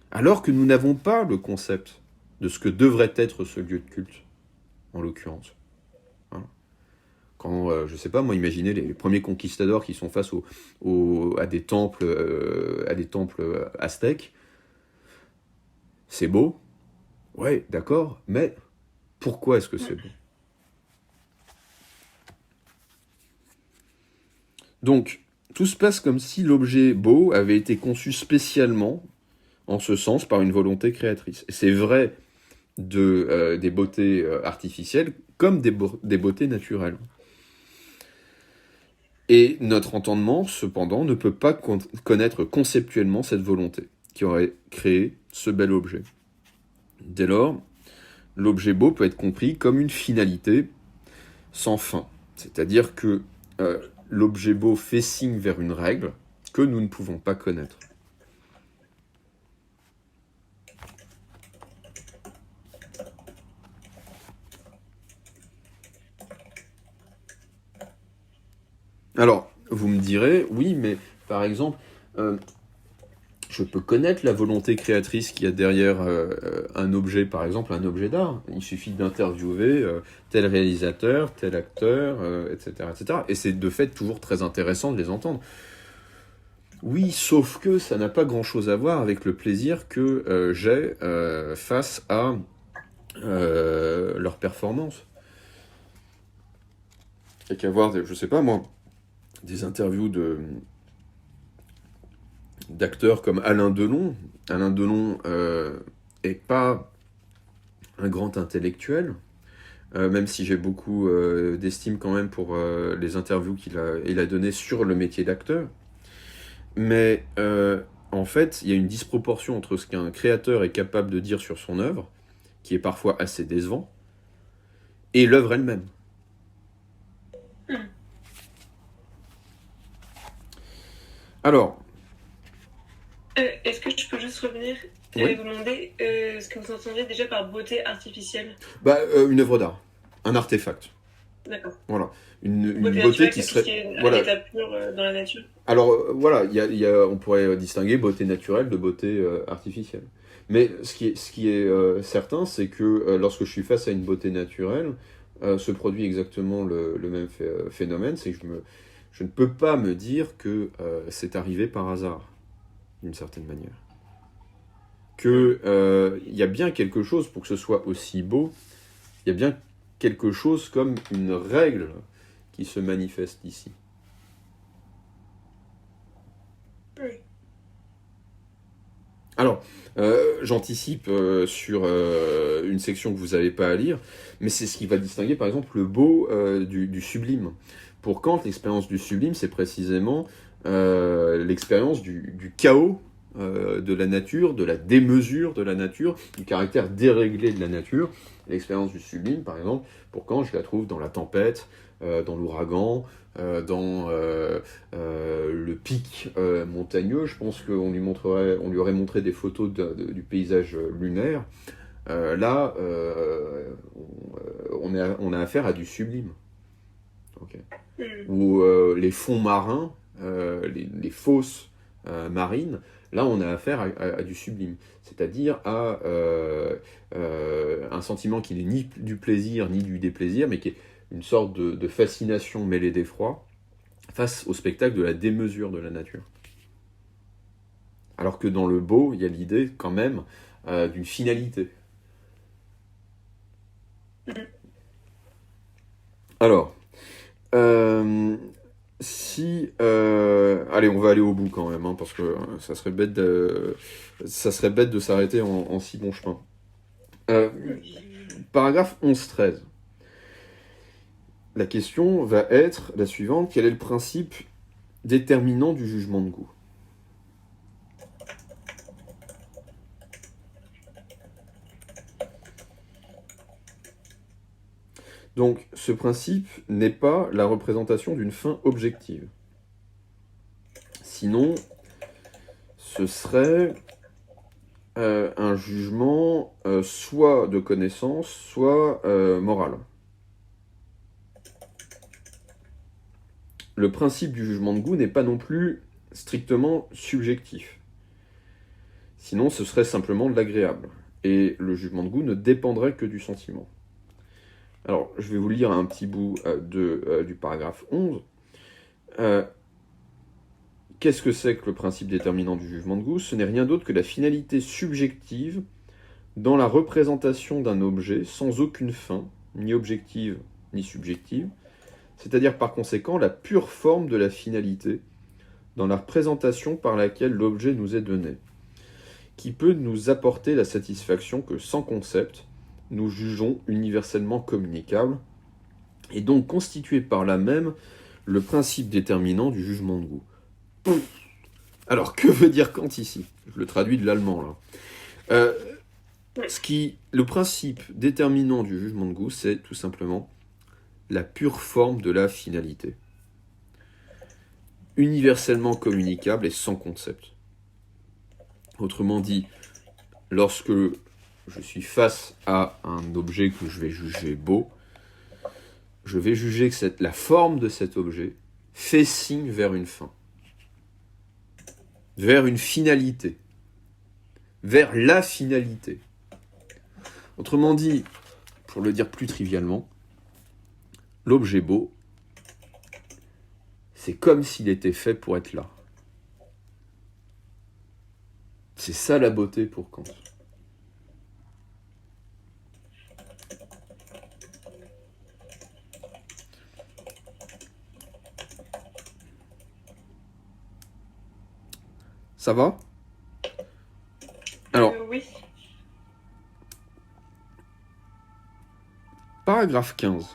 Alors que nous n'avons pas le concept de ce que devrait être ce lieu de culte, en l'occurrence. Voilà. Quand, je sais pas, moi, imaginez les premiers conquistadors qui sont face à des temples aztèques. C'est beau, ouais, d'accord, mais pourquoi est-ce que c'est beau ? Donc, tout se passe comme si l'objet beau avait été conçu spécialement, en ce sens, par une volonté créatrice. Et c'est vrai des beautés artificielles comme des beautés naturelles. Et notre entendement, cependant, ne peut pas connaître conceptuellement cette volonté qui aurait créé ce bel objet. Dès lors, l'objet beau peut être compris comme une finalité sans fin. C'est-à-dire que l'objet beau fait signe vers une règle que nous ne pouvons pas connaître. Alors, vous me direz, oui, mais par exemple, je peux connaître la volonté créatrice qu'il y a derrière un objet, par exemple un objet d'art. Il suffit d'interviewer tel réalisateur, tel acteur, etc., etc. Et c'est de fait toujours très intéressant de les entendre. Oui, sauf que ça n'a pas grand-chose à voir avec le plaisir que j'ai face à leur performance. Il n'y a qu'à voir, je sais pas moi, des interviews d'acteurs comme Alain Delon. Alain Delon est pas un grand intellectuel, même si j'ai beaucoup d'estime quand même pour les interviews qu'il a données sur le métier d'acteur. Mais en fait, il y a une disproportion entre ce qu'un créateur est capable de dire sur son œuvre, qui est parfois assez décevant, et l'œuvre elle-même. Alors... est-ce que je peux juste revenir et vous demander ce que vous entendez déjà par beauté artificielle ? Une œuvre d'art, un artefact. D'accord. Voilà. Une beauté qui serait... Qui est à l'état pur dans la nature. Alors voilà, on pourrait distinguer beauté naturelle de beauté artificielle. Mais ce qui est certain, c'est que lorsque je suis face à une beauté naturelle, se produit exactement le même phénomène, c'est que je ne peux pas me dire que c'est arrivé par hasard, d'une certaine manière. Que y a bien quelque chose, pour que ce soit aussi beau, il y a bien quelque chose comme une règle qui se manifeste ici. Oui. Alors, j'anticipe sur une section que vous n'avez pas à lire, mais c'est ce qui va distinguer par exemple le beau du sublime. Pour Kant, l'expérience du sublime, c'est précisément l'expérience du chaos de la nature, de la démesure de la nature, du caractère déréglé de la nature. L'expérience du sublime, par exemple, pour Kant, je la trouve dans la tempête, dans l'ouragan, dans le pic montagneux. Je pense qu'on lui aurait montré des photos du paysage lunaire. Là, on a affaire à du sublime. Okay. Ou les fonds marins, les fosses marines, là on a affaire à du sublime, c'est-à-dire à un sentiment qui n'est ni du plaisir ni du déplaisir, mais qui est une sorte de fascination mêlée d'effroi face au spectacle de la démesure de la nature. Alors que dans le beau, il y a l'idée quand même d'une finalité. Alors, allez, on va aller au bout quand même, hein, parce que ça serait bête de s'arrêter en si bon chemin. Paragraphe 11-13. La question va être la suivante. Quel est le principe déterminant du jugement de goût ? Donc, ce principe n'est pas la représentation d'une fin objective. Sinon, ce serait un jugement soit de connaissance, soit moral. Le principe du jugement de goût n'est pas non plus strictement subjectif. Sinon, ce serait simplement de l'agréable. Et le jugement de goût ne dépendrait que du sentiment. Alors, je vais vous lire un petit bout du paragraphe 11. Qu'est-ce que c'est que le principe déterminant du jugement de goût ? Ce n'est rien d'autre que la finalité subjective dans la représentation d'un objet sans aucune fin, ni objective ni subjective, c'est-à-dire par conséquent la pure forme de la finalité dans la représentation par laquelle l'objet nous est donné, qui peut nous apporter la satisfaction que sans concept, nous jugeons universellement communicable, et donc constitué par là même le principe déterminant du jugement de goût. Alors, que veut dire Kant ici ? Je le traduis de l'allemand, là. Le principe déterminant du jugement de goût, c'est tout simplement la pure forme de la finalité. Universellement communicable et sans concept. Autrement dit, lorsque je suis face à un objet que je vais juger beau, je vais juger que la forme de cet objet fait signe vers une fin, vers une finalité, vers la finalité. Autrement dit, pour le dire plus trivialement, l'objet beau, c'est comme s'il était fait pour être là. C'est ça la beauté pour Kant. Ça va ? Alors, oui. Paragraphe 15.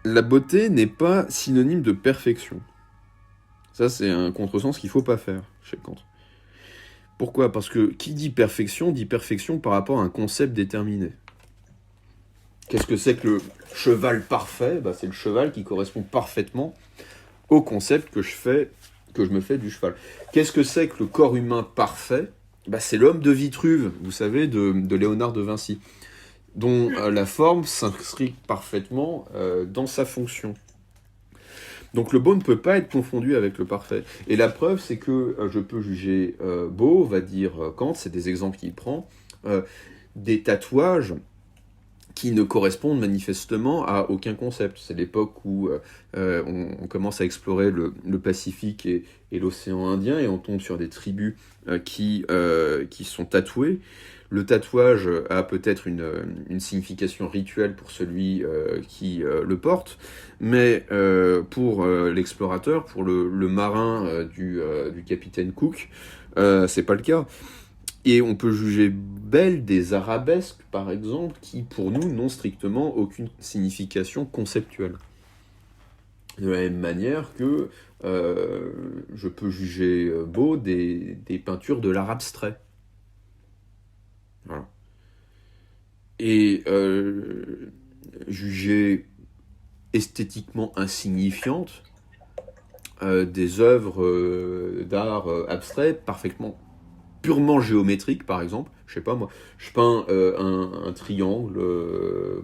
La beauté n'est pas synonyme de perfection. Ça, c'est un contresens qu'il ne faut pas faire chez Kant. Pourquoi ? Parce que qui dit perfection par rapport à un concept déterminé. Qu'est-ce que c'est que le cheval parfait ? C'est le cheval qui correspond parfaitement au concept que je me fais du cheval. Qu'est-ce que c'est que le corps humain parfait ? C'est l'homme de Vitruve, vous savez, de Léonard de Vinci, dont la forme s'inscrit parfaitement dans sa fonction. Donc le beau ne peut pas être confondu avec le parfait. Et la preuve, c'est que je peux juger beau, va dire Kant, c'est des exemples qu'il prend, des tatouages qui ne correspondent manifestement à aucun concept. C'est l'époque où on commence à explorer le Pacifique et l'océan Indien, et on tombe sur des tribus qui sont tatouées. Le tatouage a peut-être une signification rituelle pour celui qui le porte, mais pour l'explorateur, pour le marin du capitaine Cook, c'est pas le cas. Et on peut juger belles des arabesques, par exemple, qui, pour nous, n'ont strictement aucune signification conceptuelle. De la même manière que je peux juger beau des peintures de l'art abstrait. Voilà. Et juger esthétiquement insignifiantes des œuvres d'art abstrait parfaitement purement géométrique, par exemple. Je sais pas, moi, je peins un triangle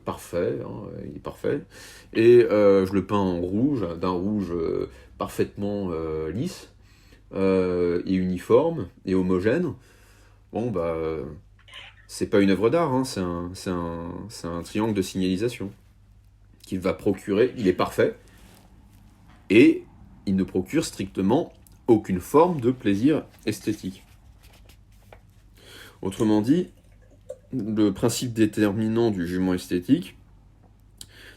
parfait, hein, il est parfait, et je le peins en rouge, d'un rouge parfaitement lisse, et uniforme, et homogène. Bon, bah, c'est pas une œuvre d'art, hein, c'est un triangle de signalisation qui va procurer, il est parfait, et il ne procure strictement aucune forme de plaisir esthétique. Autrement dit, le principe déterminant du jugement esthétique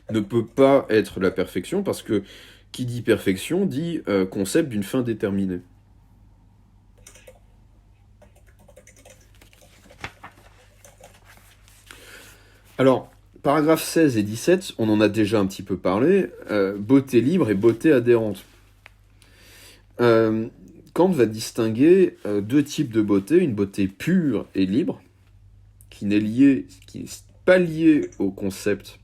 ne peut pas être la perfection, parce que qui dit perfection dit concept d'une fin déterminée. Alors, paragraphes 16 et 17, on en a déjà un petit peu parlé, beauté libre et beauté adhérente. Kant va distinguer deux types de beauté, une beauté pure et libre, qui n'est pas liée au concept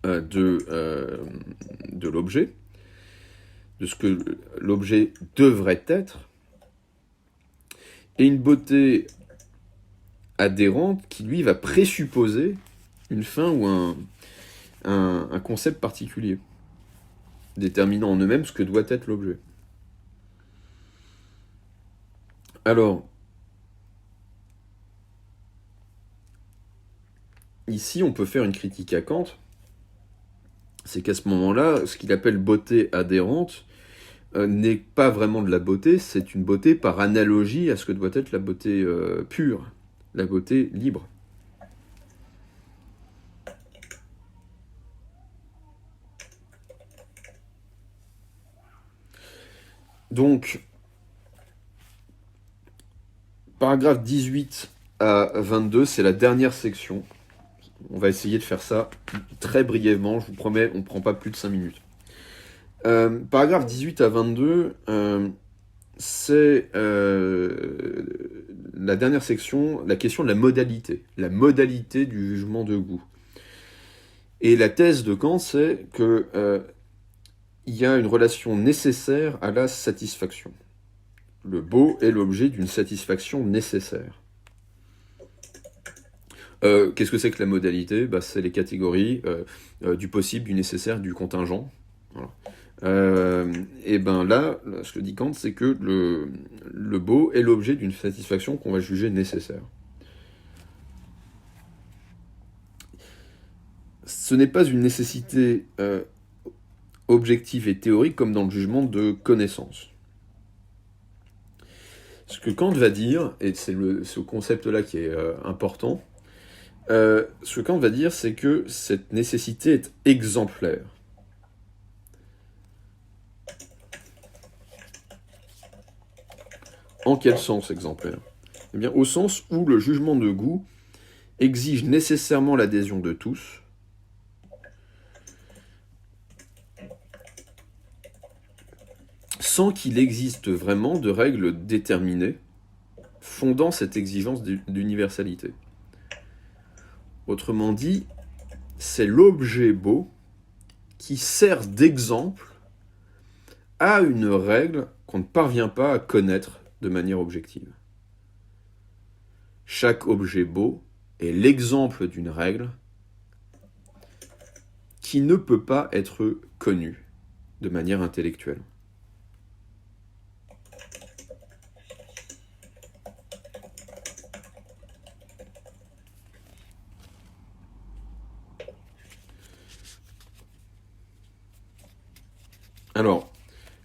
de l'objet, de ce que l'objet devrait être, et une beauté adhérente qui, lui, va présupposer une fin ou un concept particulier, déterminant en eux-mêmes ce que doit être l'objet. Alors, ici, on peut faire une critique à Kant, c'est qu'à ce moment-là, ce qu'il appelle beauté adhérente n'est pas vraiment de la beauté, c'est une beauté par analogie à ce que doit être la beauté pure, la beauté libre. Donc, paragraphe 18 à 22, c'est la dernière section. On va essayer de faire ça très brièvement, je vous promets, on ne prend pas plus de 5 minutes. Paragraphe 18 à 22, c'est la dernière section, la question de la modalité du jugement de goût. Et la thèse de Kant, c'est que il y a une relation nécessaire à la satisfaction. Le beau est l'objet d'une satisfaction nécessaire. Qu'est-ce que c'est que la modalité ? C'est les catégories du possible, du nécessaire, du contingent. Voilà. Et là, ce que dit Kant, c'est que le beau est l'objet d'une satisfaction qu'on va juger nécessaire. Ce n'est pas une nécessité objective et théorique comme dans le jugement de connaissance. Ce que Kant va dire, et c'est ce concept-là qui est important, ce que Kant va dire, c'est que cette nécessité est exemplaire. En quel sens exemplaire ? Eh bien, au sens où le jugement de goût exige nécessairement l'adhésion de tous, sans qu'il existe vraiment de règles déterminées fondant cette exigence d'universalité. Autrement dit, c'est l'objet beau qui sert d'exemple à une règle qu'on ne parvient pas à connaître de manière objective. Chaque objet beau est l'exemple d'une règle qui ne peut pas être connue de manière intellectuelle. Alors,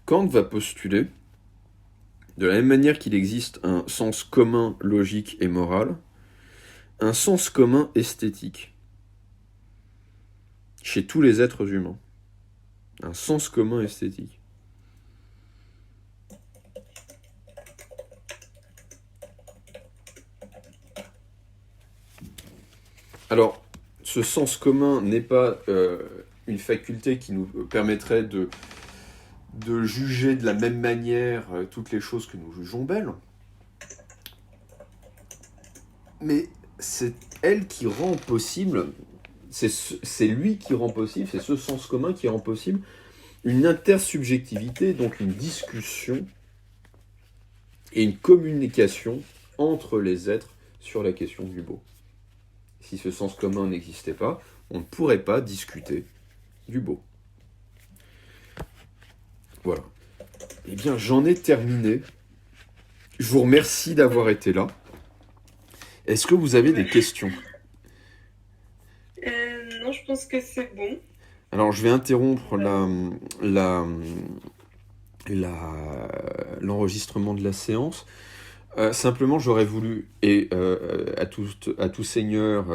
Kant va postuler, de la même manière qu'il existe un sens commun logique et moral, un sens commun esthétique chez tous les êtres humains. Un sens commun esthétique. Alors, ce sens commun n'est pas une faculté qui nous permettrait de juger de la même manière toutes les choses que nous jugeons belles, mais c'est elle qui rend possible, c'est lui qui rend possible, c'est ce sens commun qui rend possible une intersubjectivité, donc une discussion et une communication entre les êtres sur la question du beau. Si ce sens commun n'existait pas, on ne pourrait pas discuter du beau. Voilà. Eh bien, j'en ai terminé. Je vous remercie d'avoir été là. Est-ce que vous avez des questions ? Non, je pense que c'est bon. Alors, je vais interrompre l'enregistrement de la séance. Simplement, j'aurais voulu, et à tout seigneur,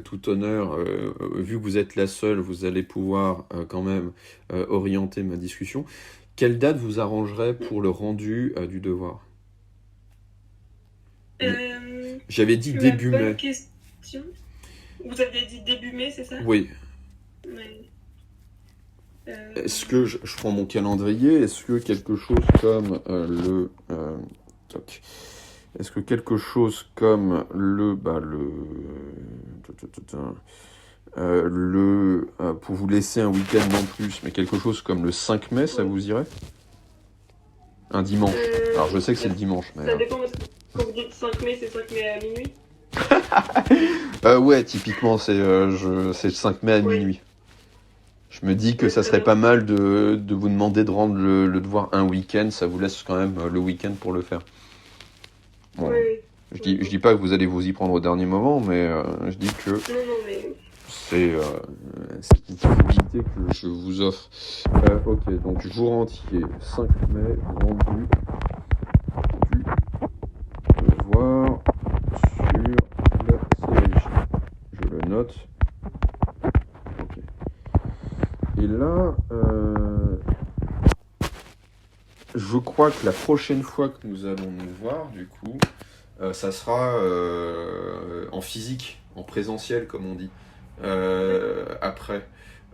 tout honneur, vu que vous êtes la seule, vous allez pouvoir quand même orienter ma discussion. Quelle date vous arrangerait pour le rendu du devoir ? J'avais dit début mai. Question. Vous aviez dit début mai, c'est ça ? Oui. Oui. Est-ce que je prends mon calendrier ? Est-ce que quelque chose comme est-ce que quelque chose comme pour vous laisser un week-end en plus, mais quelque chose comme le 5 mai, ça vous irait ? Un dimanche. Alors je sais que c'est le dimanche, mais... Ça dépend, parce que quand vous dites 5 mai, c'est 5 mai à minuit ? Ouais, typiquement, c'est le 5 mai à minuit. Je me dis que ça serait pas mal de vous demander de rendre le devoir un week-end, ça vous laisse quand même le week-end pour le faire. Bon, oui. Je dis pas que vous allez vous y prendre au dernier moment, mais je dis que mais... c'est une possibilité que je vous offre. Ok, donc jour entier, 5 mai, rendu du devoir sur la CLJ. Je le note. Ok. Et là, je crois que la prochaine fois que nous allons nous voir, du coup, ça sera en physique, en présentiel, comme on dit. Après,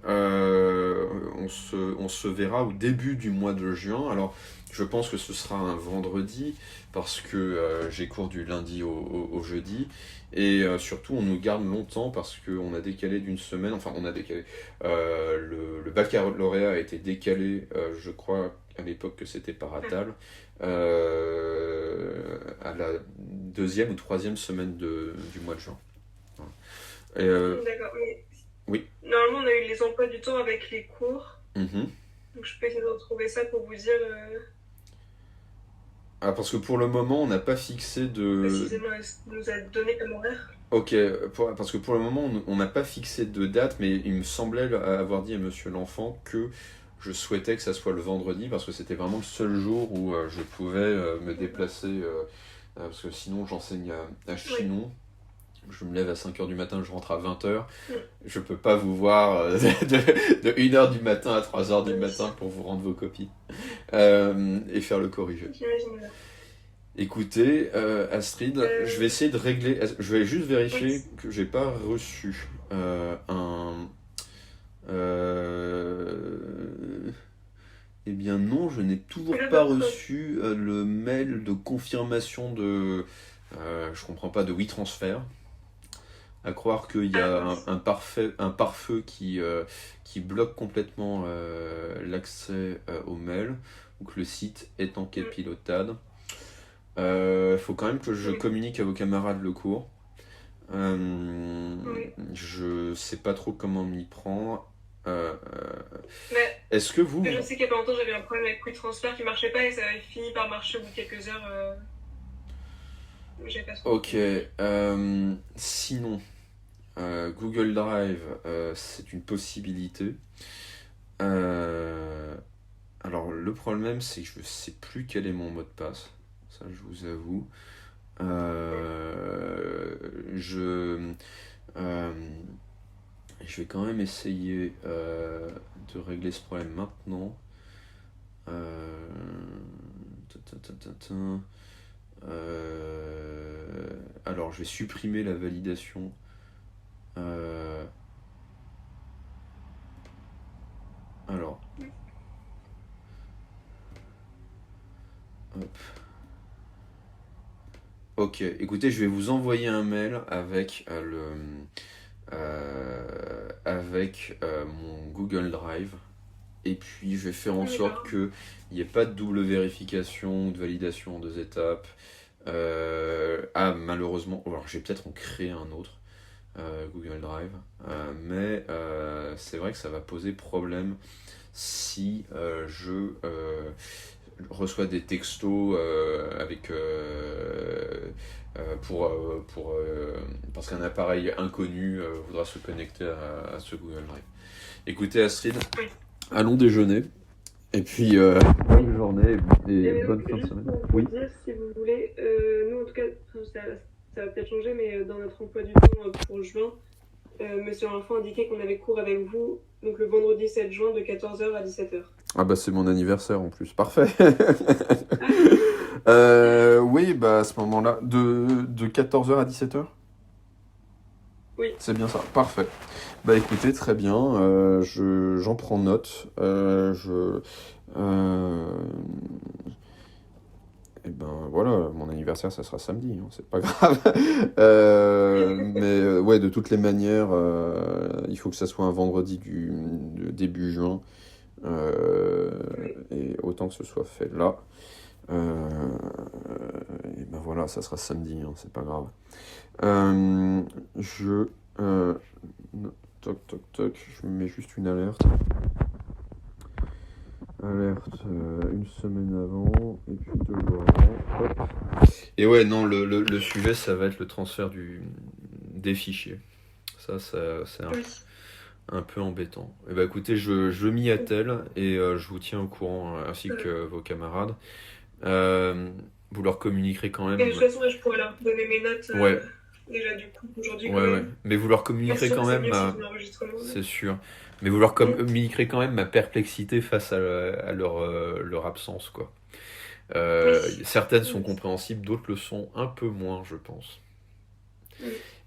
on se verra au début du mois de juin. Alors, je pense que ce sera un vendredi, parce que j'ai cours du lundi au jeudi. Et surtout, on nous garde longtemps, parce qu'on a décalé d'une semaine. Enfin, on a décalé. Le baccalauréat a été décalé, je crois, à l'époque que c'était par Attal, à la 2e ou 3e semaine du mois de juin. Voilà. D'accord, mais... Oui. Normalement, on a eu les emplois du temps avec les cours. Mm-hmm. Donc, je peux essayer de retrouver ça pour vous dire... Ah, parce que pour le moment, on n'a pas fixé de... Précisément, elle nous a donné comme horaire. Ok, parce que pour le moment, on n'a pas fixé de date, mais il me semblait avoir dit à Monsieur L'Enfant que je souhaitais que ça soit le vendredi, parce que c'était vraiment le seul jour où je pouvais me déplacer, parce que sinon j'enseigne à Chinon. Oui. Je me lève à 5h du matin, je rentre à 20h. Je peux pas vous voir de 1h du matin à 3h du matin pour vous rendre vos copies et faire le corrigé. J'imagine. Écoutez, Astrid, je vais essayer de régler. Je vais juste vérifier que j'ai pas reçu Eh bien non, je n'ai toujours pas reçu le mail de confirmation de... je comprends pas, de WeTransfer. À croire qu'il y a un pare-feu qui bloque complètement l'accès au mail, ou que le site est en capilotade. Faut quand même que je communique à vos camarades le cours. Je sais pas trop comment m'y prendre. Est-ce que vous... Je sais qu'il y a pas longtemps, j'avais un problème avec WeTransfer qui marchait pas et ça avait fini par marcher au bout de quelques heures. Ok. Sinon, Google Drive, c'est une possibilité. Alors, le problème, c'est que je ne sais plus quel est mon mot de passe. Ça, je vous avoue. Je, euh, je vais quand même essayer de régler ce problème maintenant. Euh, ta, ta, ta, ta, ta. Alors, je vais supprimer la validation. Alors, hop. Ok, écoutez, je vais vous envoyer un mail avec mon Google Drive. Et puis, je vais faire en sorte qu'il n'y ait pas de double vérification ou de validation en 2 étapes. Malheureusement, alors je vais peut-être en créer un autre, Google Drive. Mais c'est vrai que ça va poser problème si je reçois des textos parce qu'un appareil inconnu voudra se connecter à ce Google Drive. Écoutez Astrid, allons déjeuner. Et puis bonne journée et bonne fin de semaine. Oui. Dire, si vous voulez, nous en tout cas, ça va peut-être changer, mais dans notre emploi du temps pour juin, Monsieur Info indiquait qu'on avait cours avec vous, donc le vendredi 7 juin de 14h à 17h. Ah bah c'est mon anniversaire en plus, parfait. Oui, bah à ce moment-là, de 14h à 17h? Oui. C'est bien ça, parfait. Bah écoutez, très bien, j'en prends note. Et ben voilà, mon anniversaire ça sera samedi, hein, c'est pas grave. Mais ouais, de toutes les manières, il faut que ça soit un vendredi de début juin. Et autant que ce soit fait là. Et ben voilà, ça sera samedi, hein, c'est pas grave. Toc toc toc, je me mets juste une alerte. Alerte une semaine avant, et puis 2 jours avant. Hop. Et ouais, non, le sujet, ça va être le transfert des fichiers. Ça c'est un peu embêtant. Et bah écoutez, je m'y attelle et je vous tiens au courant ainsi que vos camarades. Vous leur communiquerez quand même. Et de toute façon, je pourrais leur donner mes notes déjà du coup aujourd'hui. Ouais. Mais vous leur communiquerez quand même. C'est sûr. Mais vous leur communiquerez quand même ma perplexité face à leur absence, quoi. Certaines sont compréhensibles, d'autres le sont un peu moins, je pense.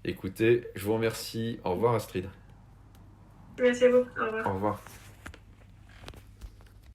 Écoutez, je vous remercie. Au revoir Astrid. Merci à vous. Au revoir. Au revoir.